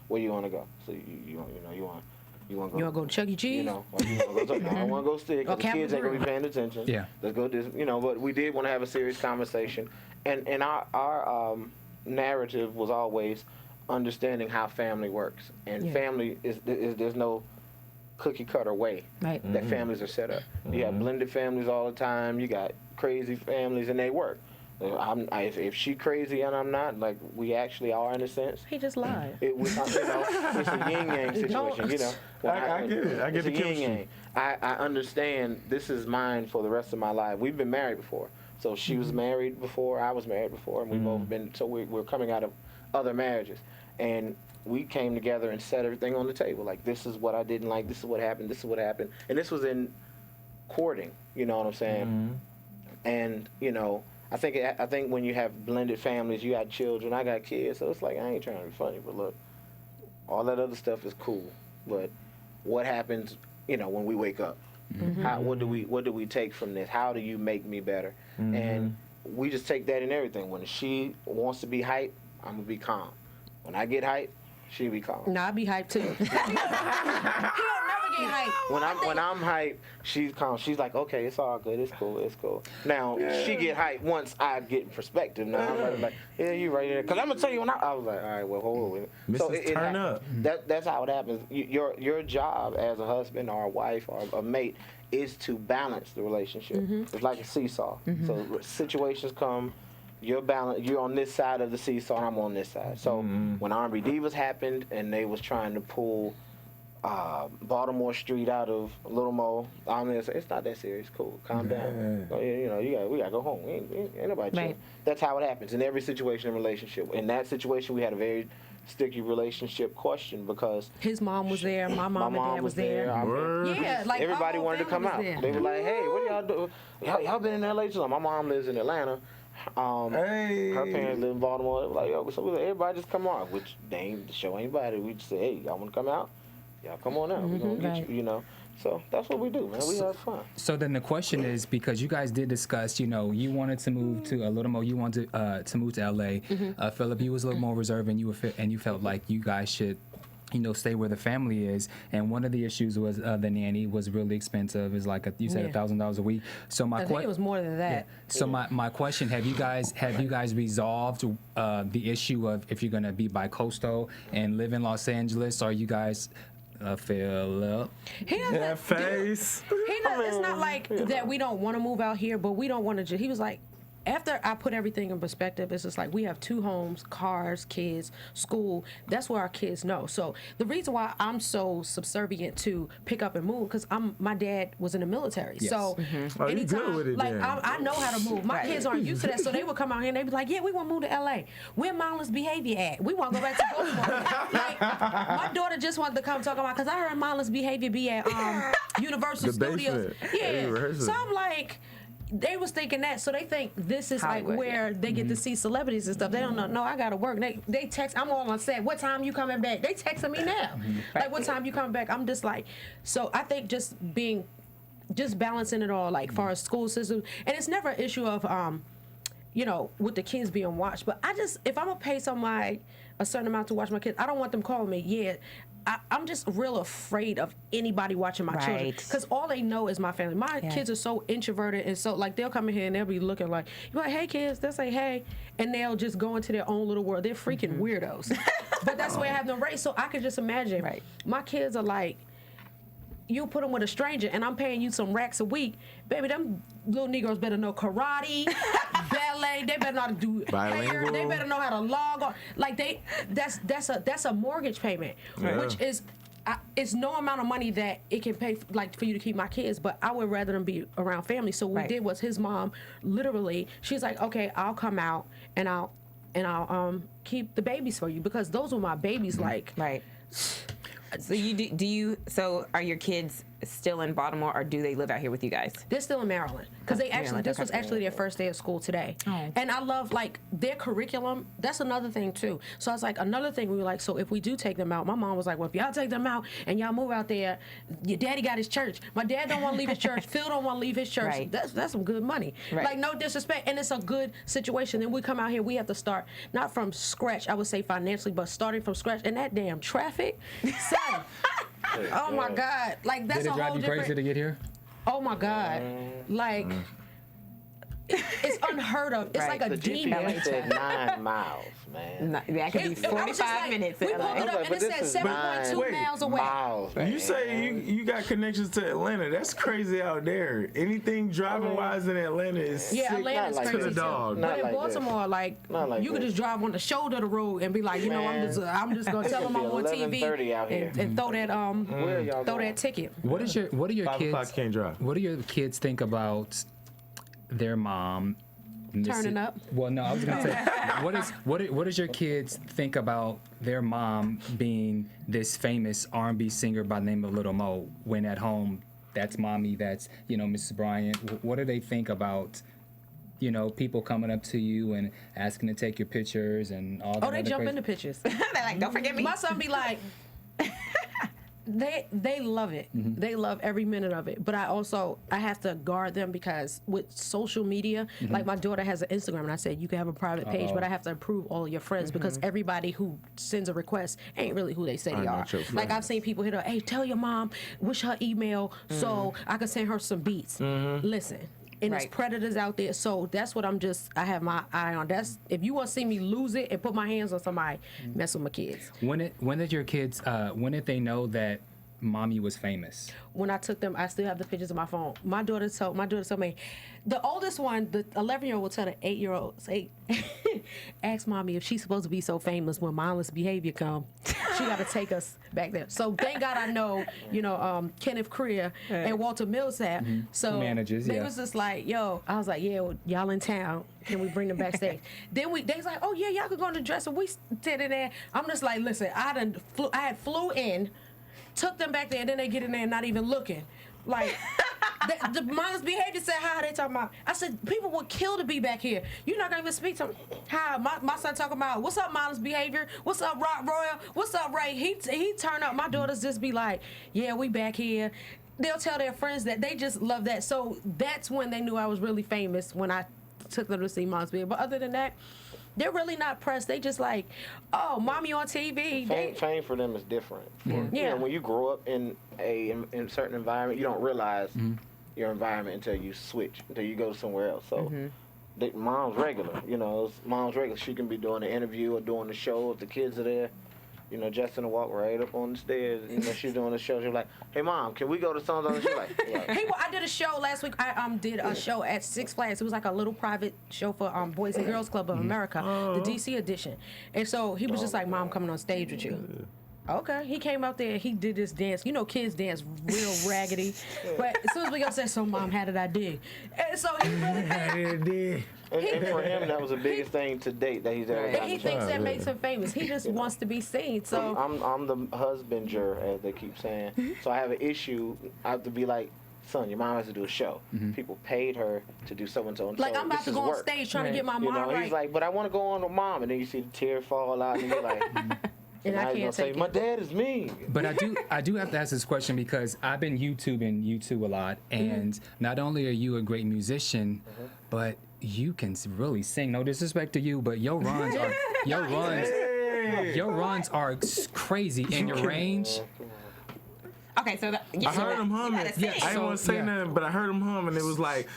Where you want to go? So you want to go. You want to go to Chuck E. Cheese? You know, or you want to go. I don't want to go stick. The kids ain't gonna be paying attention. Yeah. Let's go this. You know, but we did want to have a serious conversation, and our narrative was always understanding how family works, and family is there's no cookie cutter way that families are set up. You have blended families all the time. You got crazy families, and they work. If she crazy and I'm not, like we actually are in a sense. He just lied. It's a yin yang situation, you know. I get it. I get the yin yang. I understand. This is mine for the rest of my life. We've been married before, so she was married before, I was married before, and we've both been. So we're coming out of other marriages, and we came together and set everything on the table. Like, this is what I didn't like. This is what happened. This is what happened. And this was in courting. You know what I'm saying? And you know. I think when you have blended families, you got children, I got kids, so it's like, I ain't trying to be funny, but look, all that other stuff is cool, but what happens, you know, when we wake up? What do we take from this? How do you make me better? And we just take that in everything. When she wants to be hype, I'm gonna be calm. When I get hype, she be calm. Nah, I be hype too. He don't never get hype. When I'm hype, she's calm. She's like, okay, it's all good, it's cool. Now she get hype once I get perspective. Now I'm like, yeah, you right there. Cause I'm gonna tell you when I was like, all right, well, hold on. So it turn up. That's how it happens. Your job as a husband or a wife or a mate is to balance the relationship. It's like a seesaw. So situations come. You're on this side of the seesaw, and I'm on this side. So when R&B Divas happened, and they was trying to pull Baltimore Street out of Lil Mo, I'm gonna say, it's not that serious. Cool, calm down. You know, we gotta go home. Ain't nobody chill. That's how it happens in every situation in a relationship. In that situation, we had a very sticky relationship question because his mom was there, my mom and dad was there. Yeah, like everybody wanted to come out. They were like, hey, what y'all do? Y'all been in LA too long. My mom lives in Atlanta. Her parents live in Baltimore. They were like, yo, so we like, everybody just come on, which they ain't, the show ain't about it. We just say, hey, y'all want to come out? Y'all come on out. We're going to get you, you know. So that's what we do, man. We have fun. So then the question is, because you guys did discuss, you know, you wanted to move to Lil Mo, you wanted to move to LA. Philip, you was a little more reserved, and you felt like you guys should, you know, stay where the family is. And one of the issues was the nanny was really expensive. It's like you said $1,000 a week. So my I think it was more than that. Yeah. So my question: Have you guys resolved the issue of if you're gonna be bi-coastal and live in Los Angeles? Or you guys? Philip. That face. It's not like that we don't want to move out here, but we don't want to. He was like, after I put everything in perspective, it's just like we have 2 homes, cars, kids, school. That's where our kids know. So the reason why I'm so subservient to pick up and move, because my dad was in the military. Yes. So Oh, you good with it, like then. I know how to move. My kids aren't used to that, so they would come out here and they'd be like, yeah, we want to move to LA. Where mindless behavior at? We want to go back to Baltimore. Like, my daughter just wanted to come talk about, because I heard mindless behavior be at Universal The Studios. basement. Yeah. So I'm like, they was thinking that, so they think this is Hollywood, like where they get to see celebrities and stuff. They don't know. No, I gotta work. They text. I'm all on set. What time you coming back? They texting me now. Like, what time you coming back? I'm just like, so I think just balancing it all, like far as school system, and it's never an issue of you know, with the kids being watched. But if I'm gonna pay somebody a certain amount to watch my kids, I don't want them calling me. Yeah. I'm just real afraid of anybody watching my children, because all they know is my family. My kids are so introverted, and so like they'll come in here and they'll be looking like, you're like, hey kids, they'll say hey, and they'll just go into their own little world. They're freaking weirdos, but that's why I have them raised. So I can just imagine, my kids are like, you put them with a stranger, and I'm paying you some racks a week, baby. Them little Negroes better know karate, ballet. They better know how to do hair. They better know how to log on. Like that's a mortgage payment, which is it's no amount of money that it can pay for you to keep my kids. But I would rather them be around family. So what we did was, his mom literally, she's like, okay, I'll come out and I'll keep the babies for you, because those were my babies. Like So so are your kids still in Baltimore, or do they live out here with you guys? They're still in Maryland because this was actually their first day of school today. Oh. And I love like their curriculum. That's another thing too. So I was like, another thing we were like, so if we do take them out, my mom was like, well, if y'all take them out and y'all move out there, your daddy got his church. My dad don't want to leave his church. Phil don't want to leave his church. Right. That's some good money. Right. Like no disrespect, and it's a good situation. Then we come out here, we have to start not from scratch, I would say financially, but starting from scratch. And that damn traffic, son. Oh my God! Like that's Did a it drive whole you different. crazy to get here? Oh my God! Like it's unheard of. It's Right. like a The demon. GPS said 9 miles, man. That could be I was just 45 like, minutes. We in pulled LA. it up But and it this said is 7.2 Wait, miles away. Miles, man. You say you got connections to Atlanta. That's crazy out there. Anything driving wise in Atlanta is Yeah, sick Atlanta's Not like crazy to the too. dog. Not But in like Baltimore, like, Not like you could this. just drive on the shoulder of the road and be like, you know, I'm Man. just gonna tell them I'm on It's TV 11:30 out here. and throw that Where y'all throw going? that ticket. What do your 5 o'clock kids can't drive. What do your kids think about their mom Turning up? Well, no, I was gonna say, what does your kids think about their mom being this famous R&B singer by the name of Lil Mo? When at home, that's mommy, that's Mrs. Bryant. What do they think about people coming up to you and asking to take your pictures and all that? Oh, they other jump crazy- into pictures. They're like, don't forget me. My son be like, they love it. Mm-hmm. They love every minute of it. But I have to guard them because with social media, Mm-hmm. like my daughter has an Instagram, and I said you can have a private page, but I have to approve all of your friends because everybody who sends a request ain't really who they say they are. not your Like friend. I've seen people hit her, hey, tell your mom, wish her email so I can send her some beats. Listen. And there's Right. predators out there, so that's what I have my eye on. That's if you want to see me lose it and put my hands on somebody, mess with my kids. When did your kids? When did they know that mommy was famous? When I took them, I still have the pictures on my phone. My daughter told me, the oldest one, the 11-year-old will tell the 8-year-old, say, ask mommy if she's supposed to be so famous when mindless behavior come. She got to take us back there. So thank God I know, Kenneth Creer and Walter Millsap. So Managers, they yeah. was just like, yo, I was like, yeah, well, y'all in town. Can we bring them backstage? They was like, oh yeah, y'all could go in the dresser. We standing there. I'm just like, listen, I had flew in, took them back there, and then they get in there and not even looking. Like, the mindless behavior said, how they talking about? I said, people would kill to be back here. You're not going to even speak to them. How? My son talking about, what's up, mindless behavior? What's up, Rock Royal? What's up, Ray? He turn up. My daughters just be like, yeah, we back here. They'll tell their friends that. They just love that. So that's when they knew I was really famous, when I took them to see mindless behavior. But other than that, they're really not pressed. They just like, oh, mommy on TV. Fame for them is different. Yeah. When you grow up in a certain environment, you don't realize your environment until you switch, until you go somewhere else. So, mom's regular. Mom's regular. She can be doing an interview or doing the show if the kids are there. Justin will walk right up on the stairs. She's doing the show. She's like, "Hey, mom, can we go to songs on the show?" I did a show last week. I did a show at Six Flags. It was like a little private show for Boys and Girls Club of America, the DC edition. And so he was just like, "Mom, coming on stage with you." Okay, he came out there. He did this dance. Kids dance real raggedy. But as soon as we got said, "So, mom, how did I dig?" And so he really did. And for him, that was the biggest thing to date that he's ever And done. he thinks that makes him famous. He just wants to be seen. So I'm the husbander, as they keep saying. So I have an issue. I have to be like, son, your mom has to do a show. People paid her to do so and so. like I'm about to go on stage trying to get my mom right. He's like, but I want to go on with mom, and then you see the tear fall out, and you're like, and I now he's gonna can't say, take my it. dad is me. But I do have to ask this question because I've been YouTubing you two a lot, and not only are you a great musician, but you can really sing. No disrespect to you, but your runs are crazy in your range. Okay, so I heard him humming. I didn't want to say Yeah. nothing, but I heard him humming. It was like,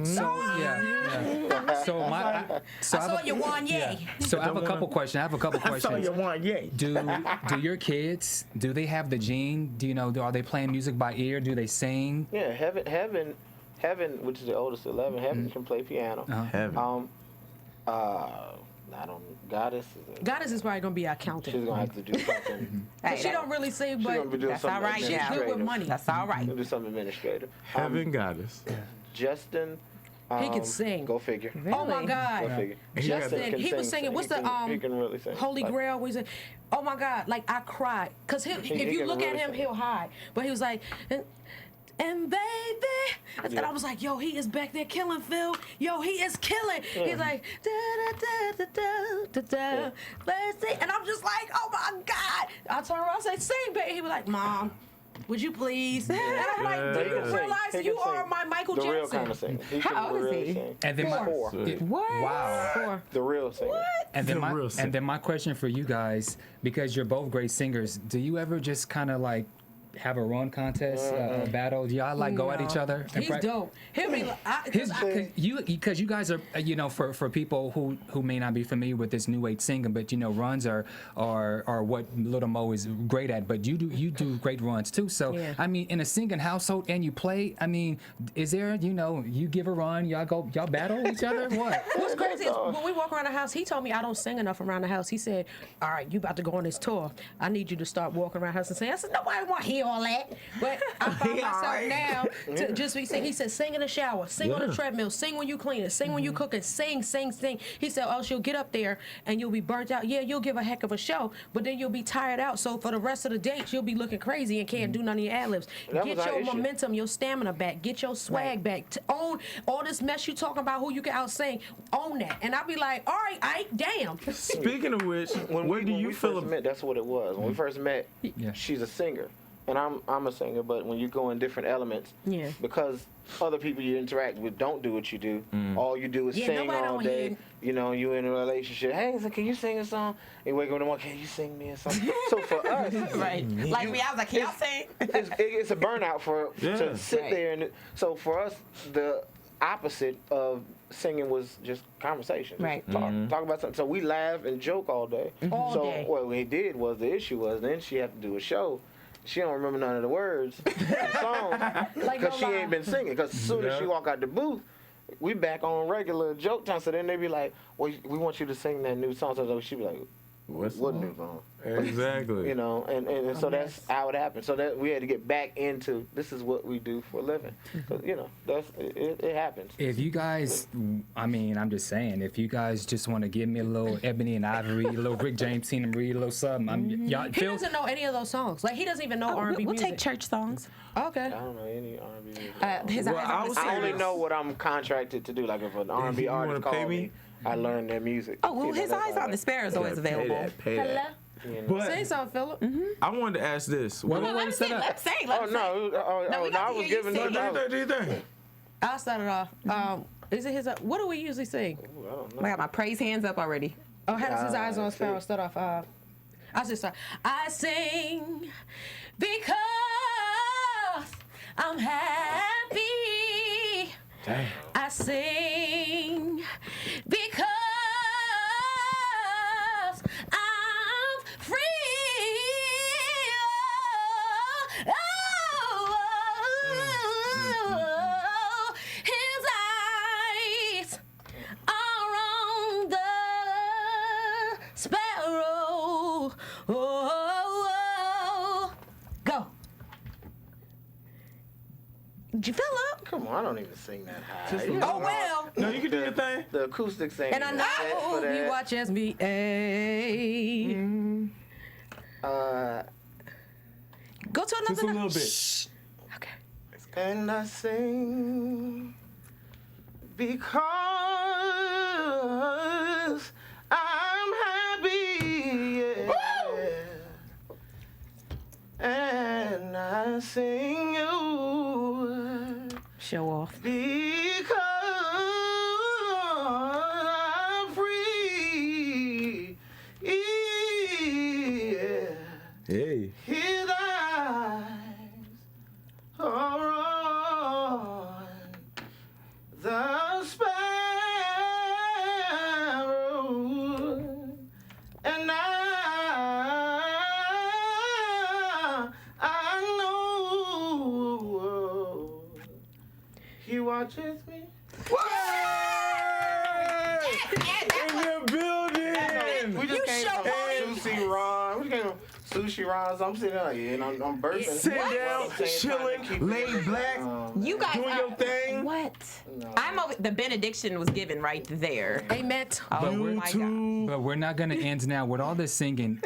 So yeah. So I saw you one yay. So I have a couple questions. I saw you one, yay. Do your kids, do they have the gene? Do you know, are they playing music by ear? Do they sing? Yeah, Heaven, which is the oldest, 11. Heaven can play piano. Heaven. I don't. Goddess Goddess is probably gonna be our accountant. she's gonna have to do something. But she don't really sing, She's gonna be but doing that's something all right, yeah. she's good with administrative. money. that's all right. She'll do something administrative. Heaven goddess. Justin, He can sing. Go figure. Oh my Go God. figure. Justin, he was singing. What's the He can really sing. Holy Like, Grail? Was it? Oh my God! Like I cried because if he you can look at really him, sing. he'll hide. But he was like, and baby, and I was like, yo, he is back there killing Phil. Yo, he is killing. He's like, da da da da da da da. And I'm just like, oh my God! I turn around and say, sing, baby. He was like, Mom, would you please? And I'm like, do you realize you are my Michael the Jackson? real kind of singer. He How can old is really he? sing. And then my Four. What? wow. The real singer. And then my question for you guys, because you're both great singers, do you ever just kind of like have a run contest, battle? Do y'all like go at each other? He's dope. He'll be like, Because you guys are, for people who may not be familiar with this new age singing, but runs are what Lil Mo is great at. But you do great runs too. So Yeah. I mean, in a singing household and you play, I mean, is there you give a run, y'all battle each other? What? What's crazy is when we walk around the house, he told me I don't sing enough around the house. He said, all right, you about to go on this tour. I need you to start walking around the house and sing. I said, nobody want to hear all that. But I find myself now to just be singing. He said, sing in the shower, sing on the treadmill, sing when you cleaning, sing when you cooking, sing. He said, oh, she'll get up there and you'll be burnt out. Yeah, you'll give a heck of a show, but then you'll be tired out. So for the rest of the dates, you'll be looking crazy and can't do none of your ad-libs. That Get was our your issue. momentum, your stamina back. Get your swag back. To own all this mess you talking about who you can out-sing. Own that. And I'll be like, all right, damn. Speaking of which, what do you feel first met, that's what it was. When we first met, Yeah. she's a singer. And I'm a singer, but when you go in different elements, Yeah. because other people you interact with don't do what you do, all you do is Yeah, sing nobody all don't day. hear. You in a relationship. Hey, so can you sing a song? And you wake up in the morning, can you sing me a song? So for us, Right. Like me, I was like, can y'all sing? it's a burnout Yeah. to sit Right. there. And so for us, the opposite of singing was just conversation. Just Right. Talk about something. So we laugh and joke all day. All so day. what we did was, the issue was, then she had to do a show. She don't remember none of the words of the song Like because she no lie. ain't been singing. Because as soon as she walk out the booth, we back on regular joke time. So then they be like, well, we want you to sing that new song. So she be like, what new song? Exactly. And so that's how it happened. So that we had to get back into, this is what we do for a living. So, that's it happens. If you guys, I mean, I'm just saying, if you guys just want to give me a little Ebony and Ivory, a little Rick James, Tina Marie, a little something, y'all He feel. doesn't know any of those songs. Like, he doesn't even know R&B We'll music. take church songs. Okay. I don't know any R&B music. His Well, eyes I on was the I saying only stairs. know what I'm contracted to do. Like if an R&B you wanna artist pay call me? me, I learn their music. Oh, well, his eyes on the sparrow is always available. Pay that. But Say something, Philip. I wanted to ask this. Well, Let him sing. Let him sing. Let Oh him sing. no! No, we got I to was hear you giving. sing. Do you think? I'll start it off. Is it his? What do we usually sing? I got my praise hands up already. Oh, how does his eyes on sparrow start off? I just start. I sing because I'm happy. Damn. I sing because I'm free. His eyes are on the sparrow. Go. Did you fill up? Come on, I don't even sing that high. Oh, well. No, you can do your thing. The acoustic singing. And I is set for know that. you watch SBA. Go to another Just a note. little bit. Shh. Okay. And I sing because I'm happy. Yeah. And I sing you Show off. because I'm free. Yeah. Hey. His eyes are on the sparrow, and I know he watches me. In the building. We just came show from Juicy Ron. We just came from sushi rounds. I'm sitting there like, yeah, and I'm burping. Sit down, chilling, laid back, You guys doing your thing. What? I'm over. The benediction was given right there. Amen. Oh my God. But we're not going to end now with all this singing.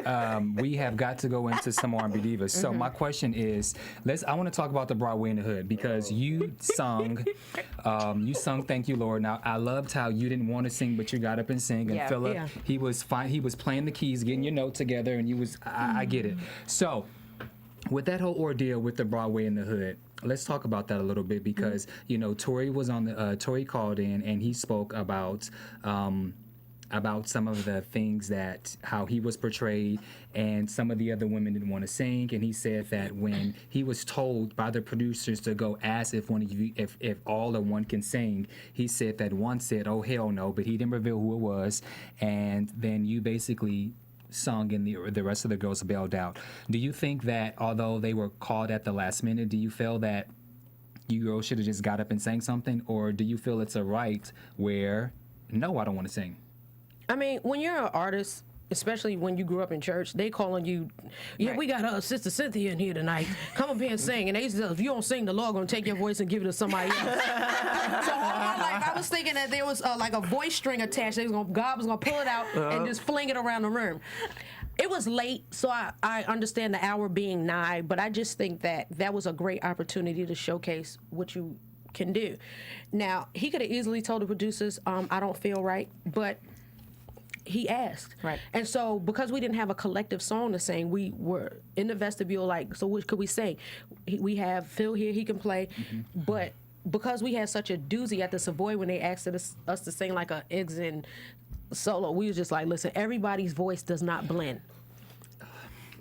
We have got to go into some R&B divas. So my question is, I want to talk about the Broadway in the Hood because you sung "Thank You, Lord." Now I loved how you didn't want to sing, but you got up and sang. And Philip, he was fine. He was playing the keys, getting your note together, and you was. I get it. So, with that whole ordeal with the Broadway in the Hood, let's talk about that a little bit because Tori was on the Tori called in and he spoke about some of the things that how he was portrayed and some of the other women didn't want to sing, and he said that when he was told by the producers to go ask if one of you if all or one can sing, he said that one said, "Oh hell no," but he didn't reveal who it was, and then you basically sung and the rest of the girls bailed out. Do you think that although they were called at the last minute, do you feel that you girls should have just got up and sang something, or do you feel it's a right where no, I don't want to sing? I mean, when you're an artist, especially when you grew up in church, they calling you, we got Sister Cynthia in here tonight. Come up here and sing. And they said, if you don't sing, the Lord gonna take your voice and give it to somebody else. So all my life, I was thinking that there was like a voice string attached. God was gonna pull it out and just fling it around the room. It was late, so I understand the hour being nigh, but I just think that was a great opportunity to showcase what you can do. Now, he could have easily told the producers, I don't feel right, but he asked. Right. And so because we didn't have a collective song to sing, we were in the vestibule like, so what could we sing? We have Phil here, he can play, but because we had such a doozy at the Savoy when they asked us to sing like a Iggs solo, we was just like, listen, everybody's voice does not blend.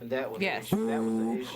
And that was the issue. That was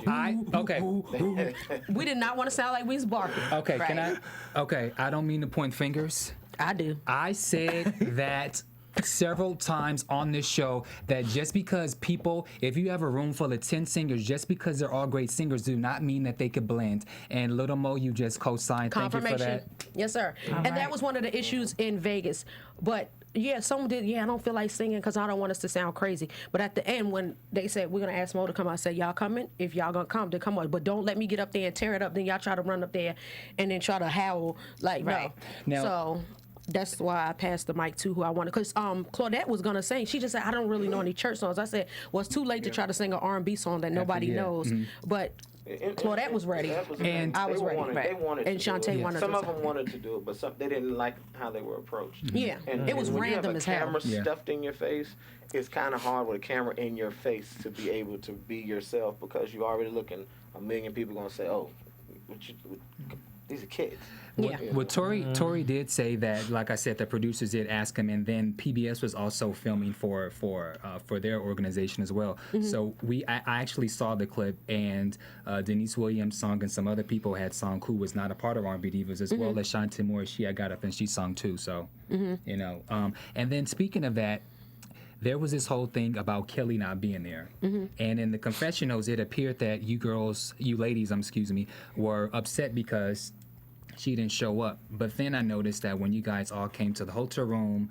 the issue. We did not want to sound like we was barking. Okay, right. I don't mean to point fingers. I do. I said that several times on this show that just because people, if you have a room full of 10 singers, just because they're all great singers do not mean that they could blend. And Lil Mo, you just co-signed. Thank you for that. Yes, sir. And that was one of the issues in Vegas. But yeah, someone did, I don't feel like singing because I don't want us to sound crazy. But at the end, when they said, we're going to ask Mo to come, I said, y'all coming? If y'all going to come, then come on. But don't let me get up there and tear it up. Then y'all try to run up there and then try to howl. Like, no. Now, so that's why I passed the mic to who I wanted. Because Claudette was going to sing. She just said, I don't really know any church songs. I said, well, it's too late to try to sing an R&B song that nobody knows. But Claudette was ready. And I was ready. They wanted and Shantae wanted some to of them wanted to do it, but they didn't like how they were approached. Yeah, and it was when random as you have hell. a camera stuffed in your face, it's kind of hard with a camera in your face to be able to be yourself because you're already looking. A million people gonna say, "Oh, these are kids." Well, Tori did say that, like I said, the producers did ask him, and then PBS was also filming for their organization as well. So I actually saw the clip, and Denise Williams sung, and some other people had sung who was not a part of R&B Divas, as well as Shantae Moore. She had got up and she sung too. So and then speaking of that, there was this whole thing about Kelly not being there. And in the confessionals, it appeared that you ladies, were upset because she didn't show up. But then I noticed that when you guys all came to the hotel room,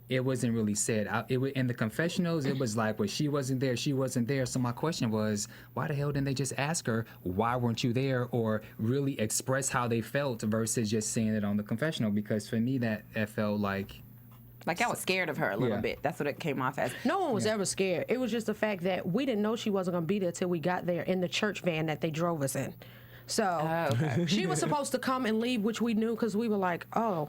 it wasn't really said. In the confessionals, it was like, well, she wasn't there. So my question was, why the hell didn't they just ask her, why weren't you there? Or really express how they felt versus just saying it on the confessional? Because for me, that felt like I was scared of her a little bit. That's what it came off as. No one was ever scared. It was just the fact that we didn't know she wasn't going to be there till we got there in the church van that they drove us in. So she was supposed to come and leave, which we knew because we were like, oh.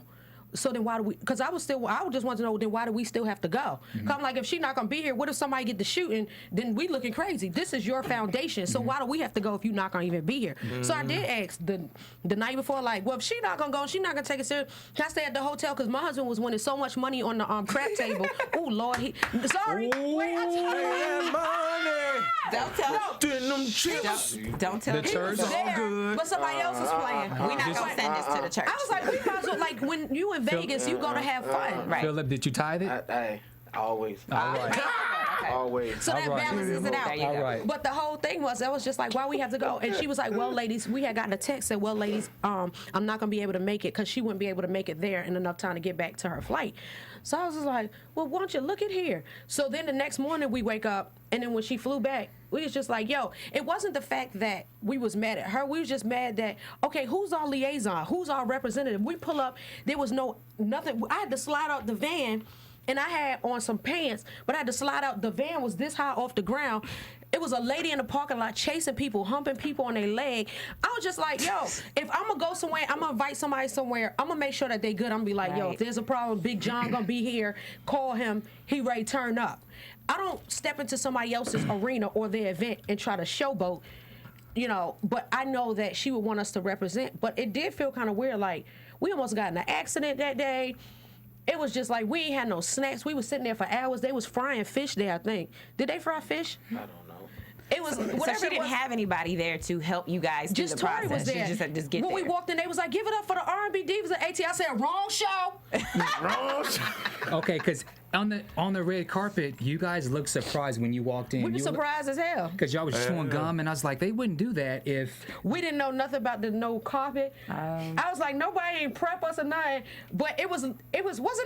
So then why do we, because I just want to know, then why do we still have to go? I'm like, if she's not going to be here, what if somebody get to shooting? Then we looking crazy. This is your foundation. So why do we have to go if you're not going to even be here? So I did ask the night before, like, well, if she's not going to go, she's not going to take it serious. Can I stay at the hotel? Because my husband was winning so much money on the crap table. Oh, Lord. Sorry. Wait, Don't tell. Don't tell. The church. There, but somebody else was playing. We're not going to send this to the church. I was like, we might as well, like, when you in Vegas, you go to have fun. Right. Philip, did you tithe it? I always. All right. Always. So that All right. balances it out. There you go. All right. But the whole thing was, I was just like, why we have to go? And she was like, well, ladies, we had gotten a text said, well, ladies, I'm not gonna be able to make it because she wouldn't be able to make it there in enough time to get back to her flight. So I was just like, well, why don't you look at here? So then the next morning we wake up, and then when she flew back, we was just like, yo, it wasn't the fact that we was mad at her. We was just mad that, okay, who's our liaison? Who's our representative? We pull up, there was nothing. I had to slide out the van, and I had on some pants, but I had to slide out. The van was this high off the ground. It was a lady in the parking lot chasing people, humping people on their leg. I was just like, yo, if I'm gonna go somewhere, I'm gonna invite somebody somewhere, I'm gonna make sure that they good. I'm gonna be like, yo, if there's a problem, Big John gonna be here, call him, he ready to turn up. I don't step into somebody else's arena or their event and try to showboat, you know, but I know that she would want us to represent. But it did feel kind of weird, like we almost got in an accident that day. It was just like we ain't had no snacks. We was sitting there for hours. They was frying fish there, I think. Did they fry fish? I don't know. It was whatever. So she didn't have anybody there to help you guys through the Tori process. was there. She just had to get when there. we walked in, they was like, "Give it up for the R&B Divas at AT." I said, "Wrong show." Wrong show. Okay, because on the red carpet, you guys looked surprised when you walked in. We were surprised as hell. Because y'all was chewing gum, and I was like, they wouldn't do that if... We didn't know nothing about the no carpet. I was like, nobody ain't prep us or nothing. But it was wasn't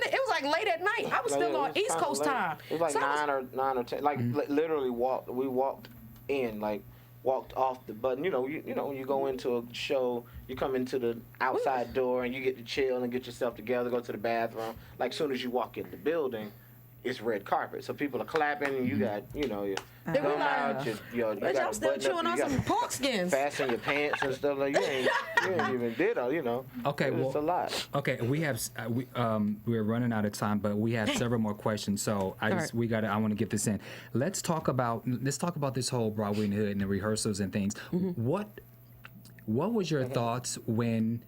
it? It was like late at night. I was still on East Coast time. It was like So nine or 10. Like literally we walked in, like walked off the button. You know, when you go into a show, you come into the outside door and you get to chill and get yourself together, go to the bathroom. Like soon as you walk in the building, it's red carpet. So people are clapping and you got, you know, your thumb out, you But got y'all a still button up, chewing you on got some pork skins. fasten your pants and stuff like you ain't even did all, you know. Okay, it's a lot. Okay, we have we're running out of time, but we have several more questions. So I want to get this in. Let's talk about this whole Broadway in the Hood and the rehearsals and things. What was your thoughts when?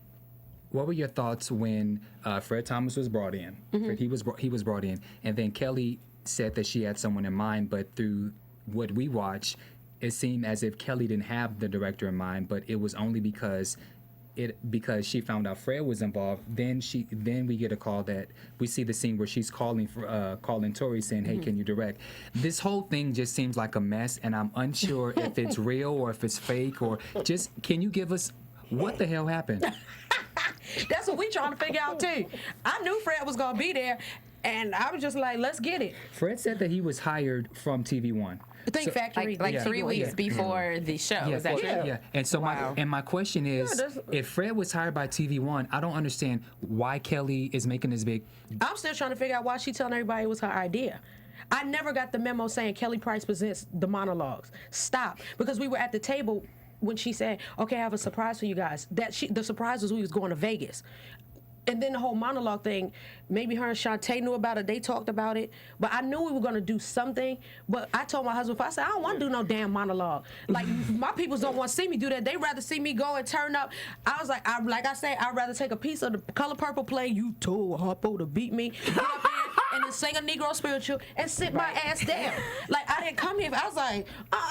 What were your thoughts when Fred Thomas was brought in? He was brought in, and then Kelly said that she had someone in mind, but through what we watched, it seemed as if Kelly didn't have the director in mind, but it was only because she found out Fred was involved. Then we get a call that we see the scene where she's calling Tori saying, "Hey, can you direct?" This whole thing just seems like a mess, and I'm unsure if it's real or if it's fake or just. Can you give us what the hell happened? That's what we trying to figure out too. I knew Fred was gonna be there, and I was just like, let's get it. Fred said that he was hired from TVOne. Think Factory. Like 3 weeks before the show. Yeah, Is that true? yeah. And so my question is, if Fred was hired by TVOne, I don't understand why Kelly is making this big. I'm still trying to figure out why she telling everybody it was her idea. I never got the memo saying Kelly Price presents the monologues. Stop. Because we were at the table when she said, okay, I have a surprise for you guys. The surprise was we was going to Vegas. And then the whole monologue thing, maybe her and Shantae knew about it. They talked about it. But I knew we were going to do something. But I told my husband, I said, I don't want to do no damn monologue. Like, my people don't want to see me do that. They rather see me go and turn up. I was like, like I said, I'd rather take a piece of the Color Purple play. You told Harpo to beat me. Get up there and then sing a Negro spiritual and sit my ass down. Like, I didn't come here. I was like,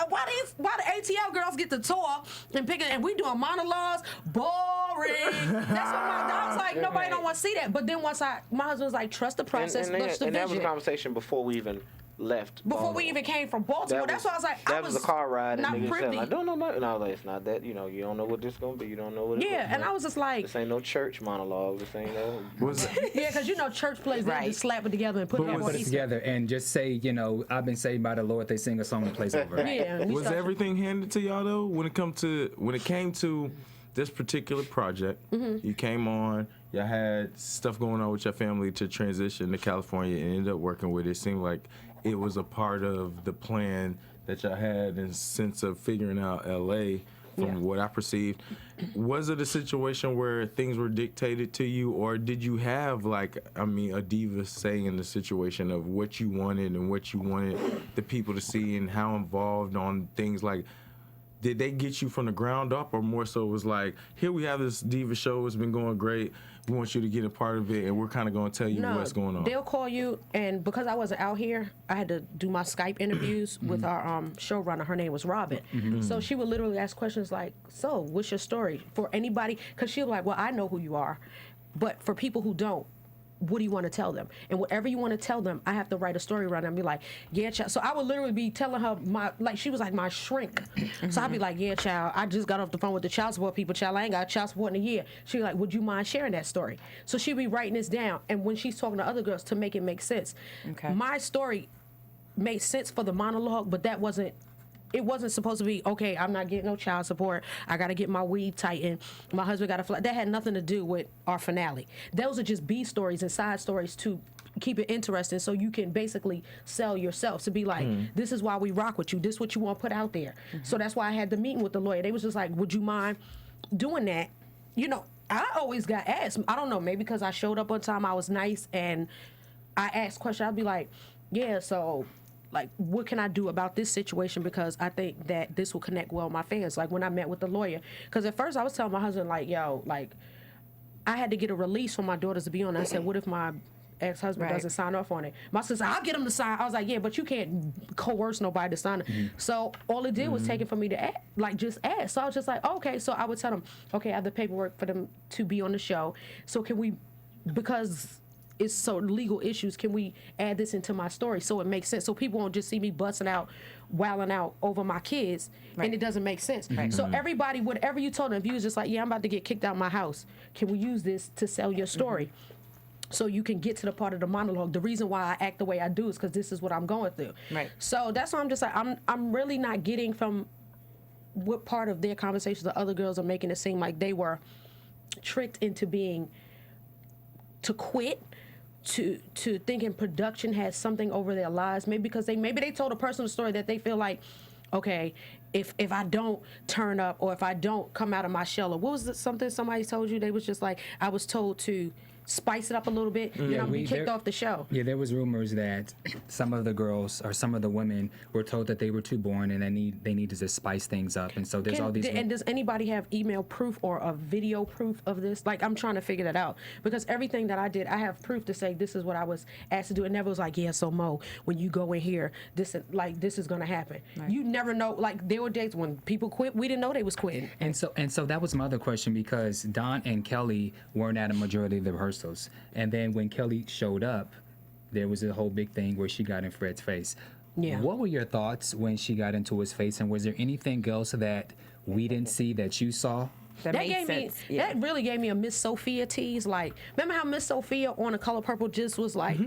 why the ATL girls get to tour and pick it, and we doing monologues? Boring. That's what I was like, nobody don't want to see that. But then once my husband was like, trust the process, trust the and that was a vision. conversation before we even left. Before we even came from Baltimore. That's why I was like, that was a car ride, and not niggas said, privy. like, don't know nothing. And I was like, it's not that, you know, you don't know what this gonna be. You don't know what it's Yeah, and I was just like, this ain't no church monologue. This ain't no. yeah, because you know church plays, they just slap it together and put it up on Put it Easter. together and just say, you know, I've been saved by the Lord. They sing a song and plays over. Yeah, Was everything handed to y'all though when it came to this particular project? You came on, y'all had stuff going on with your family to transition to California and ended up working with it. It seemed like it was a part of the plan that y'all had in sense of figuring out LA from what I perceived. Was it a situation where things were dictated to you, or did you have a diva say in the situation of what you wanted and what you wanted the people to see and how involved on things like? Did they get you from the ground up, or more so it was like, here we have this diva show, it's been going great, we want you to get a part of it, and we're kind of going to tell you what's going on? They'll call you, and because I wasn't out here, I had to do my Skype interviews with our showrunner. Her name was Robin. So she would literally ask questions like, so what's your story? For anybody, because she'll be like, well, I know who you are, but for people who don't, what do you want to tell them? And whatever you want to tell them, I have to write a story around it and be like, yeah, child. So I would literally be telling her she was like my shrink. So I'd be like, yeah, child, I just got off the phone with the child support people, child. I ain't got child support in a year. She'd be like, would you mind sharing that story? So she'd be writing this down. And when she's talking to other girls to make it make sense, my story made sense for the monologue, but it wasn't supposed to be, okay, I'm not getting no child support. I got to get my weave tightened. My husband got to fly. That had nothing to do with our finale. Those are just B stories and side stories to keep it interesting so you can basically sell yourself. To be like, this is why we rock with you. This is what you want to put out there. So that's why I had the meeting with the lawyer. They was just like, would you mind doing that? You know, I always got asked. I don't know, maybe because I showed up on time, I was nice, and I asked questions. I'd be like, yeah, so... like, what can I do about this situation? Because I think that this will connect well with my fans. Like, when I met with the lawyer. Because at first I was telling my husband, like, yo, like, I had to get a release for my daughters to be on it. I said, what if my ex-husband doesn't sign off on it? My sister, I'll get him to sign. I was like, yeah, but you can't coerce nobody to sign it. So all it did was take it for me to just ask. So I was just like, okay. So I would tell them, okay, I have the paperwork for them to be on the show. So can we, because... it's so legal issues, can we add this into my story so it makes sense, so people won't just see me busting out, wilding out over my kids, and it doesn't make sense. So everybody, whatever you told them, if you was just like, yeah, I'm about to get kicked out of my house, can we use this to sell your story? So you can get to the part of the monologue. The reason why I act the way I do is because this is what I'm going through. So that's why I'm just like, I'm really not getting from what part of their conversations the other girls are making it seem like they were tricked into being, to quit, to thinking production has something over their lives, maybe because maybe they told a personal story that they feel like, okay, if I don't turn up or if I don't come out of my shell, or what was something somebody told you? They was just like, I was told to spice it up a little bit, and I'm be kicked off the show. Yeah, there was rumors that some of the girls or some of the women were told that they were too boring and they needed to spice things up, and so there's all these. And does anybody have email proof or a video proof of this? Like, I'm trying to figure that out, because everything that I did, I have proof to say this is what I was asked to do. It never was like, yeah, so Mo, when you go in here, this is gonna happen. You never know. Like, there were days when people quit, we didn't know they was quitting. And so that was my other question, because Don and Kelly weren't at a majority of the rehearsals. And then when Kelly showed up, there was a whole big thing where she got in Fred's face. Yeah. What were your thoughts when she got into his face, and was there anything else that we didn't see that you saw? That really gave me a Miss Sophia tease. Like, remember how Miss Sophia on The Color Purple just was like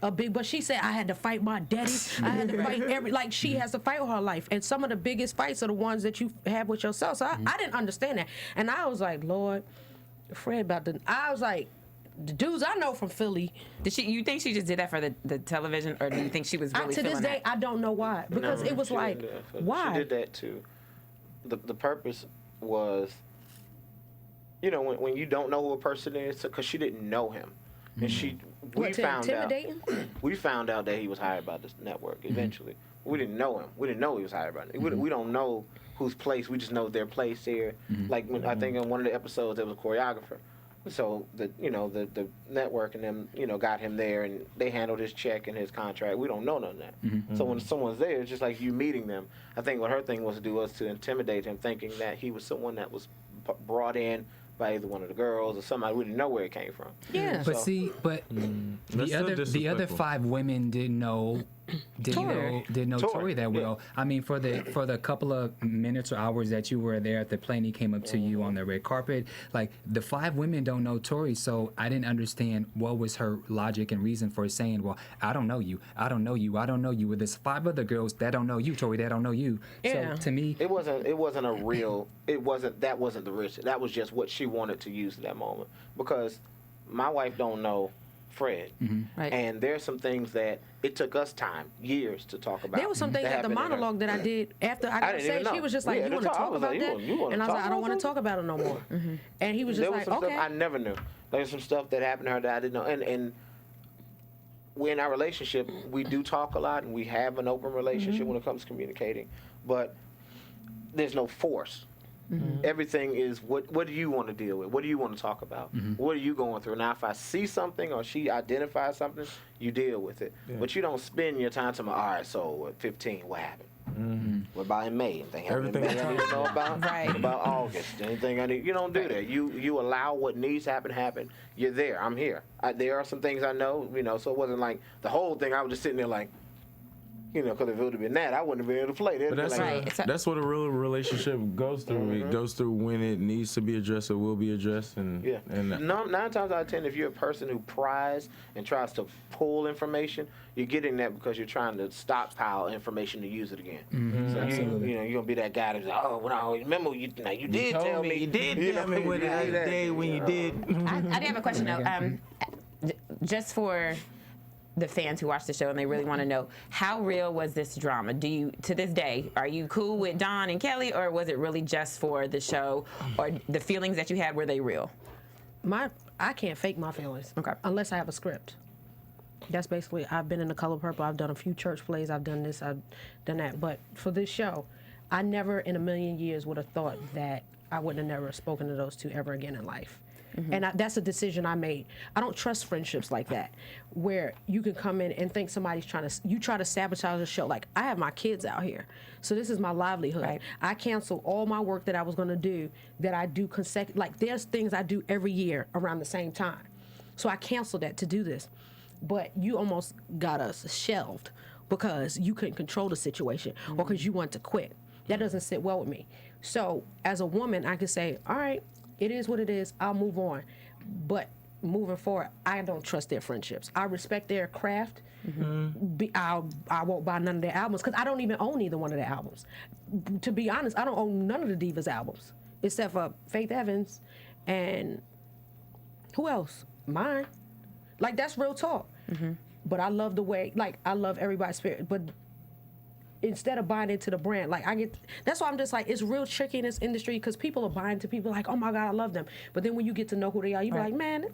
a big, but she said, I had to fight my daddy. I had to fight like she has to fight with her life. And some of the biggest fights are the ones that you have with yourself. So I didn't understand that. And I was like, Lord, Fred I was like, the dudes I know from Philly. You think she just did that for the television, or do you think she was really to this day, that? I don't know why. Because it was like, why? She did that too. The purpose was, you know, when you don't know who a person is, because she didn't know him. And we found out that he was hired by this network eventually. We didn't know him. We didn't know he was hired by it. We don't know whose place. We just know their place here. Like, I think in one of the episodes there was a choreographer. So the network and them, you know, got him there, and they handled his check and his contract. We don't know none of that. So when someone's there, it's just like you meeting them. I think what her thing was to do was to intimidate him, thinking that he was someone that was brought in by either one of the girls or somebody. We didn't know where it came from. Yeah. But the other 5 women didn't know Tori that well. I mean, for the couple of minutes or hours that you were there at the plane, he came up to you on the red carpet. Like, the 5 women don't know Tori, so I didn't understand what was her logic and reason for saying, well, I don't know you, I don't know you, I don't know you. With this 5 other girls that don't know you, Tori, that don't know you. Yeah. So to me, that wasn't the risk. That was just what she wanted to use at that moment, because my wife don't know Fred. Right. And there's some things that it took us time, years, to talk about. There was some things at the monologue that I did after I got saved. She was just like, you want to talk about that? And I was like, I don't want to talk about it no more. And he was just like, okay. I never knew. There was some stuff that happened to her that I didn't know. And we, in our relationship, we do talk a lot, and we have an open relationship when it comes to communicating. But there's no force. Everything is what do you want to deal with? What do you want to talk about? What are you going through? Now, if I see something or she identifies something, you deal with it. But you don't spend your time talking about, all right, so at 15, what happened? What about in May? Anything happened in Everything May I need to know about? Right. What about August? Anything I need? You don't do that. You allow what needs to happen. You're there. I'm here. There are some things I know. So it wasn't like the whole thing. I was just sitting there like, because if it would have been that, I wouldn't have been able to play. But that's, Right. that's what a real relationship goes through. It goes through when it needs to be addressed or will be addressed. And Yeah. Nine times out of 10, if you're a person who pries and tries to pull information, you're getting that because you're trying to stockpile information to use it again. So Absolutely. you're gonna be that guy that's like, oh, well, no, remember you did tell me. You did tell me what the other day when you did. I do have a question though. Just for the fans who watch the show and they really want to know, how real was this drama? To this day, are you cool with Don and Kelly, or was it really just for the show, or the feelings that you had, were they real? I can't fake my feelings. Okay. Unless I have a script. That's basically, I've been in The Color Purple, I've done a few church plays, I've done this, I've done that. But for this show, I never in a million years would have thought that I would have never spoken to those two ever again in life. And that's a decision I made. I don't trust friendships like that, where you can come in and think somebody's try to sabotage the show. Like, I have my kids out here, so this is my livelihood. Right. I canceled all my work that I was going to do, that I do like there's things I do every year around the same time. So I canceled that to do this. But you almost got us shelved because you couldn't control the situation or because you wanted to quit. That doesn't sit well with me. So as a woman, I could say, all right, it is what it is. I'll move on. But moving forward, I don't trust their friendships. I respect their craft. I won't buy none of their albums because I don't even own either one of their albums. To be honest, I don't own none of the Divas albums except for Faith Evans and who else? Mine. Like, that's real talk. But I love the way, like, I love everybody's spirit. But instead of buying into the brand, like, that's why I'm just like, it's real tricky in this industry because people are buying to people like, oh my God, I love them. But then when you get to know who they are, you be like, man,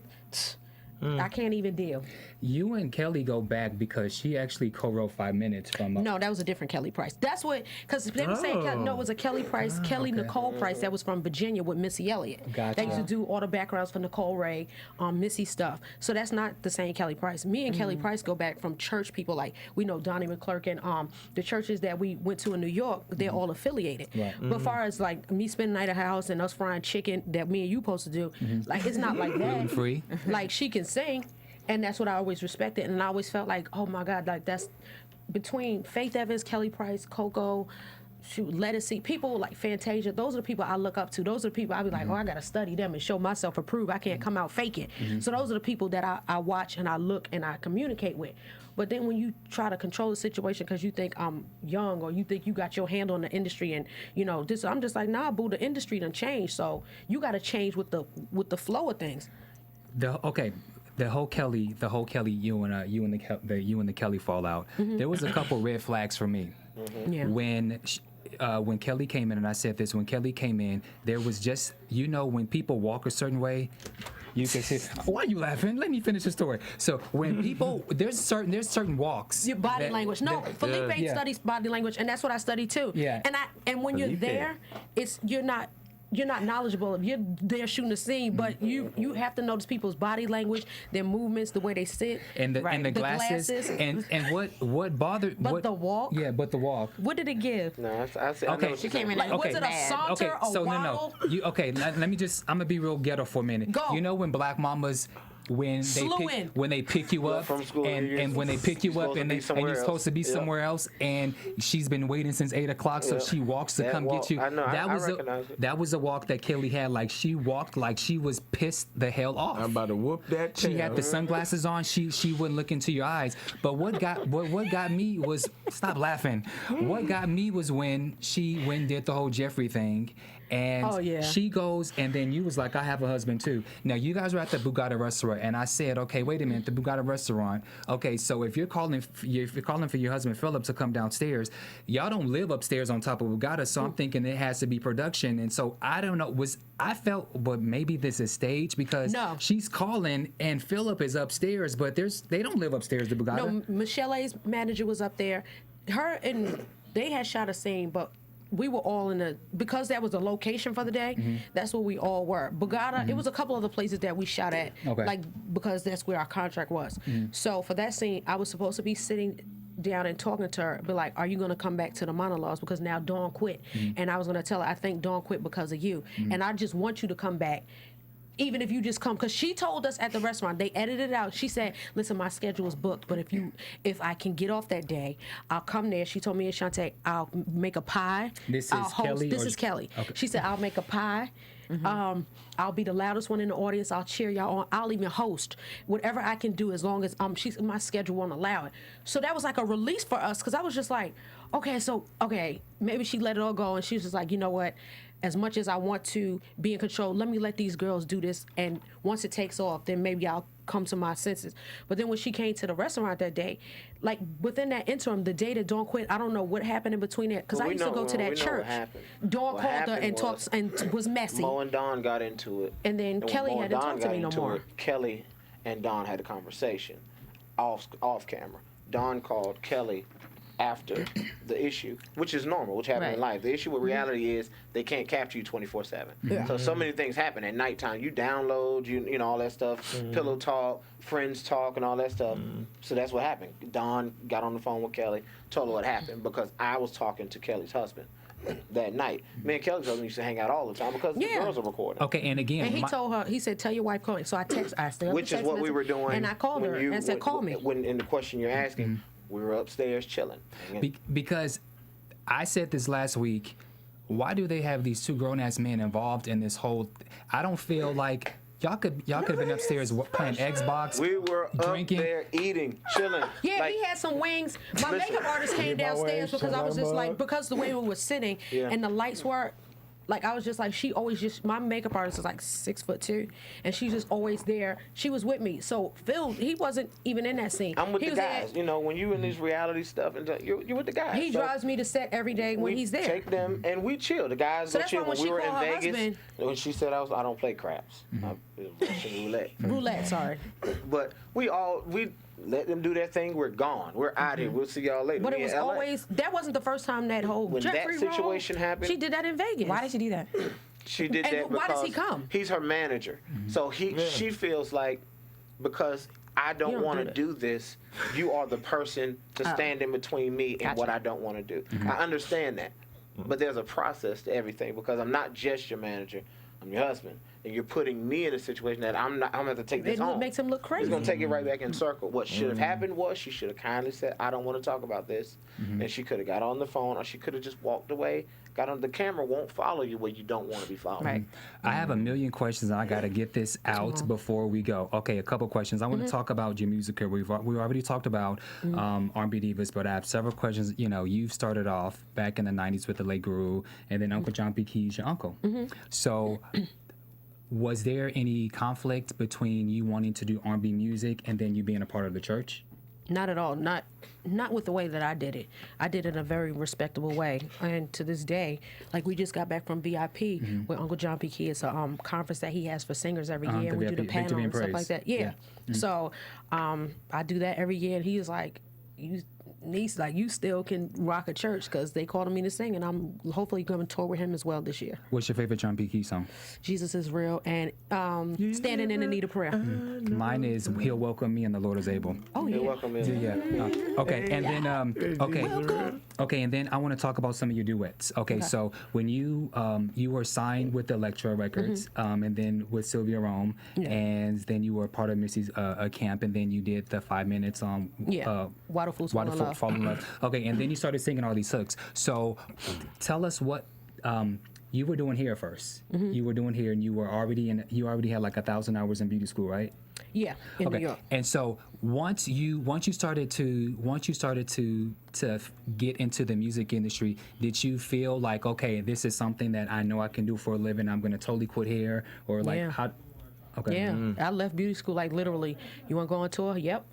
I can't even deal. You and Kelly go back because she actually co-wrote 5 Minutes from. No, that was a different Kelly Price. That's what, because they were saying, no, it was a Kelly Price, Kelly Nicole Price that was from Virginia with Missy Elliott. Gotcha. They used to do all the backgrounds for Nicole Ray, Missy stuff. So that's not the same Kelly Price. Me and Kelly Price go back from church people. Like, we know Donnie McClurkin, the churches that we went to in New York, they're all affiliated. Right. But as far as like me spending the night at her house and us frying chicken that me and you supposed to do, like, it's not like that. Gluten-free. Like, she can sing. And that's what I always respected. And I always felt like, oh my God, like, that's between Faith Evans, Kelly Price, Coco, Lettucey, people like Fantasia, those are the people I look up to. Those are the people I be like, oh, I got to study them and show myself approved. I can't come out faking. So those are the people that I watch and I look and I communicate with. But then when you try to control the situation because you think I'm young or you think you got your hand on the industry and, this, I'm just like, nah, boo, the industry done changed. So you got to change with the flow of things. The whole Kelly, you and the Kelly fallout. There was a couple red flags for me. Yeah. When Kelly came in, and I said this, when Kelly came in, there was just, when people walk a certain way, you can say, why are you laughing? Let me finish the story. So when people, there's certain walks. Your body language. No, Felipe studies body language, and that's what I study too. Yeah. And when you're there, you're not knowledgeable. You're there shooting a scene, but you have to notice people's body language, their movements, the way they sit, and the glasses. And what bothered. But the walk. Yeah, but the walk. What did it give? No, I see. Okay, She came in Like, and was it a saunter, a waddle? Let me just. I'm gonna be real ghetto for a minute. Go. You know when black mamas. When they pick you up from school, and when they pick you up and you're supposed to be somewhere else and she's been waiting since 8 o'clock so she walks to come get you. I know, I recognize it. That was a walk that Kelly had. Like, she walked like she was pissed the hell off. I'm about to whoop that tail. She had the sunglasses on. She wouldn't look into your eyes. But what got me was, stop laughing. What got me was when she went and did the whole Jeffrey thing. And she goes, and then you was like, I have a husband too. Now, you guys were at the Bugatti restaurant, and I said, okay, wait a minute, the Bugatti restaurant. Okay, so if you're calling for your husband Philip to come downstairs, y'all don't live upstairs on top of Bugatti, so I'm thinking it has to be production. And so I don't know, I felt, but maybe this is staged because she's calling and Philip is upstairs, but they don't live upstairs, the Bugatti. No, Michel'le's manager was up there. Her and they had shot a scene, but we were all because that was the location for the day, that's where we all were. Bogota, it was a couple other places that we shot at, like, because that's where our contract was. So for that scene, I was supposed to be sitting down and talking to her, be like, are you going to come back to the monologues? Because now Dawn quit. And I was going to tell her, I think Dawn quit because of you. And I just want you to come back. Even if you just come, because she told us at the restaurant, they edited it out. She said, listen, my schedule is booked, but if I can get off that day, I'll come there. She told me and Shantae, I'll make a pie. This I'll is host. Kelly? This is Kelly. Okay. She said, I'll make a pie. I'll be the loudest one in the audience. I'll cheer y'all on. I'll even host. Whatever I can do as long as my schedule won't allow it. So that was like a release for us, because I was just like, okay, maybe she let it all go, and she was just like, you know what? As much as I want to be in control, let me let these girls do this, and once it takes off, then maybe I'll come to my senses. But then when she came to the restaurant that day, like within that interim, the day that Dawn quit, I don't know what happened in between that, because I used to go to that church. Dawn called her and talked and was messy. Mo and Dawn got into it, and then Kelly hadn't talked to me no more. Kelly and Dawn had a conversation off camera. Dawn called Kelly after the issue, which is normal, which happens in life. The issue with reality is they can't capture you 24/7. So many things happen at nighttime. You download, you know, all that stuff, pillow talk, friends talk, and all that stuff. So that's what happened. Dawn got on the phone with Kelly, told her what happened, because I was talking to Kelly's husband that night. Me and Kelly's husband used to hang out all the time because the girls are recording. Okay, and again, and he told her, he said, tell your wife, call me. So I texted which is what we were doing. And I called her and said, call me. When in the question you're asking, we were upstairs chilling. Because I said this last week, why do they have these two grown-ass men involved in this whole... I don't feel like... Y'all could have been upstairs playing Xbox. We were drinking. Up there eating, chilling. Yeah, like, he had some wings. My makeup artist came downstairs because I was just like, because the way we were sitting and the lights were... Like, I was just like, she always just, my makeup artist is like 6'2", and she's just always there. She was with me. So Phil, he wasn't even in that scene. I'm with the guys. You know, when you in this reality stuff, and you're with the guys. He drives me to set every day when he's there. Take them, and we chill. The guys go chill. When we were in Vegas, when she said I don't play craps. Russian roulette. Roulette, sorry. But we let them do their thing. We're gone. We're out here. We'll see y'all later. But it was always, that wasn't the first time that whole when Jeffrey that situation happened. She did that in Vegas. Why did she do that? She did that because why does he come? He's her manager. So she feels like, because I don't want to do this, you are the person to stand in between me and what I don't want to do. I understand that. But there's a process to everything, because I'm not just your manager. I'm your husband, and you're putting me in a situation that I'm going to have to take this on. It makes him look crazy. It's going to take it right back in circle. What should have happened was she should have kindly said, I don't want to talk about this. And she could have got on the phone, or she could have just walked away, got on the camera. Won't follow you where you don't want to be followed. Right. I have a million questions, and I got to get this out before we go. Okay, a couple questions. I want to talk about your music career. We already talked about R&B Divas, but I have several questions. You know, you've started off back in the 90s with the late Guru, and then Uncle John P. Key's your uncle. So... was there any conflict between you wanting to do R&B music and then you being a part of the church? Not at all. Not with the way that I did it. I did it in a very respectable way. And to this day, like, we just got back from VIP with Uncle John P. Key. It's a conference that he has for singers every year. And we do the panel and stuff like that. Yeah. So I do that every year. And he was like, you still can rock a church, because they called me to sing, and I'm hopefully going to tour with him as well this year. What's your favorite John P. Key song? Jesus is Real, and Standing in the Need of Prayer. Mine is He'll Welcome Me and the Lord is Able. Oh, yeah. He'll welcome me. Okay, and then and then I want to talk about some of your duets. Okay, so when you were signed with Elektra Records, and then with Sylvia Rome, and then you were part of Missy's camp, and then you did the 5 minutes on Why Do Fools Fall in Love. Okay, and then you started singing all these hooks. So tell us what you were doing here first. You were doing here, and you already had like 1,000 hours in beauty school, right? Yeah, in New York. And so once you started to get into the music industry, did you feel like, okay, this is something that I know I can do for a living, I'm going to totally quit here, or like how? Okay. Yeah, I left beauty school like literally. You want to go on tour? Yep.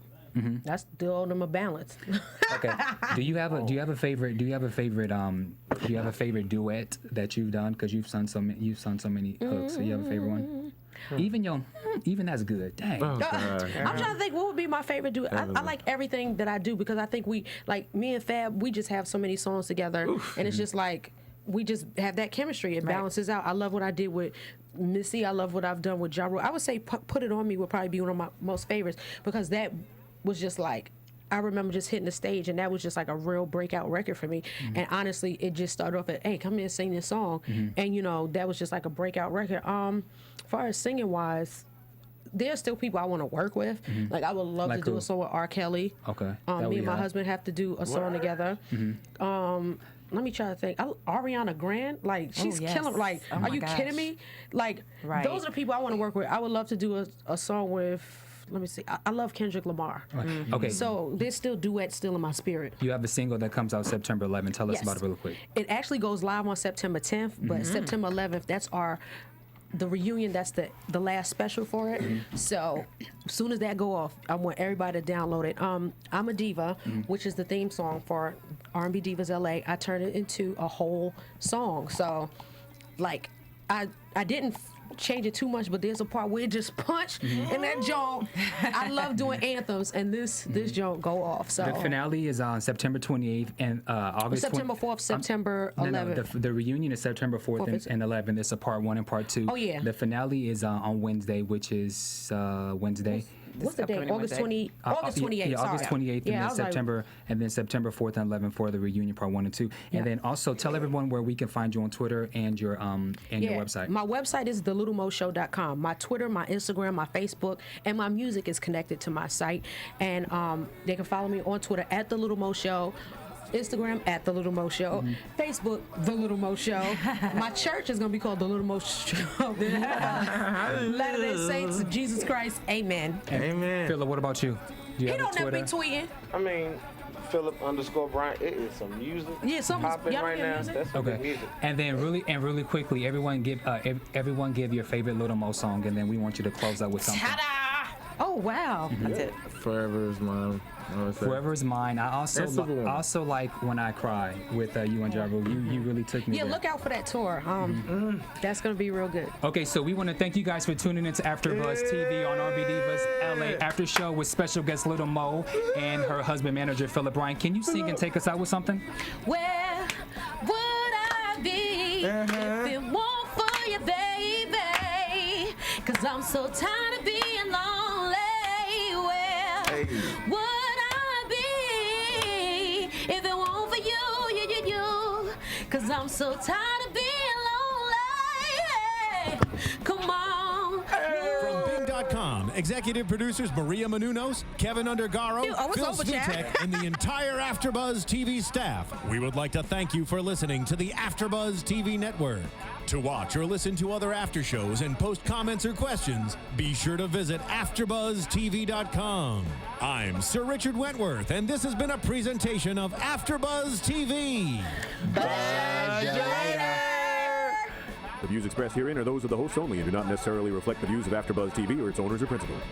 That's still them a balance. Okay. Do you have a favorite duet that you've done? Because you've sung so many hooks. So you have a favorite one? Even that's good. Dang. I'm trying to think what would be my favorite duet. I like everything that I do, because I think we, like me and Fab, we just have so many songs together, and it's just like we just have that chemistry. It balances out. I love what I did with Missy. I love what I've done with Ja Rule. I would say Put It On Me would probably be one of my most favorites, because that was just like I remember just hitting the stage, and that was just like a real breakout record for me. And honestly, it just started off at, hey, come here and sing this song. And, you know, that was just like a breakout record. As far as singing-wise, there's still people I want to work with. Like, I would love to do a song with R. Kelly. Okay. Me and my husband have to do a song together. Let me try to think. Ariana Grande, like, she's killing. Like, are you kidding me? Like, those are the people I want to work with. I would love to do a song with, let me see. I love Kendrick Lamar. Okay. So there's still duets still in my spirit. You have a single that comes out September 11th. Tell us about it real quick. It actually goes live on September 10th, but September 11th, that's the reunion. That's the last special for it. So as soon as that go off, I want everybody to download it. I'm a Diva, which is the theme song for R&B Divas LA. I turned it into a whole song. So like I didn't change it too much, but there's a part where it just punch and that joint. I love doing anthems, and this joint go off. So the finale is on September 28th and August. September 4th, September 11th. No, the reunion is September 4th and 11th. It's a part 1 and part 2. Oh yeah. The finale is on Wednesday, which is Wednesday. What's the date? August 28th. Yeah, August 28th, Yeah, and then September, and then September 4th and 11th for the reunion part 1 and 2. And then also tell everyone where we can find you on Twitter and your your website. My website is thelilmoshow.com. My Twitter, my Instagram, my Facebook, and my music is connected to my site. And they can follow me on Twitter at The Lil Mo Show. Instagram at The Lil Mo Show, Facebook The Lil Mo Show. My church is gonna be called The Lil Mo Show. Latter-day Saints of Jesus Christ. Amen. Amen. Philip, what about you? Do you He have a don't never Twitter? be tweeting. I mean, Philip_Bryant. It is some music. Yeah, something popping y'all right hear now. music? That's some good music. And then really quickly, everyone give your favorite Lil Mo song, and then we want you to close out with something. Ta-da! Oh wow. That's it. Forever is mine. Forever is mine. I also That's the one. also like When I Cry with you and Jaru. You really took me Yeah, there. look out for that tour. That's gonna be real good. Okay, so we want to thank you guys for tuning into AfterBuzz TV on R&B Divas LA After Show with special guest Lil Mo and her husband manager Philip Bryant. Can you sing and take us out with something? Where would I be if it weren't for you, baby? 'Cause I'm so tired of being lonely. Where would I be if it weren't for you? 'Cause I'm so tired of being lonely. Come on. From Bing.com, executive producers Maria Menounos, Kevin Undergaro, it's Phil over, Chad. Svitek, and the entire AfterBuzz TV staff. We would like to thank you for listening to the AfterBuzz TV network. To watch or listen to other after shows and post comments or questions, be sure to visit AfterBuzzTV.com. I'm Sir Richard Wentworth, and this has been a presentation of AfterBuzz TV. The views expressed herein are those of the hosts only and do not necessarily reflect the views of AfterBuzz TV or its owners or principals.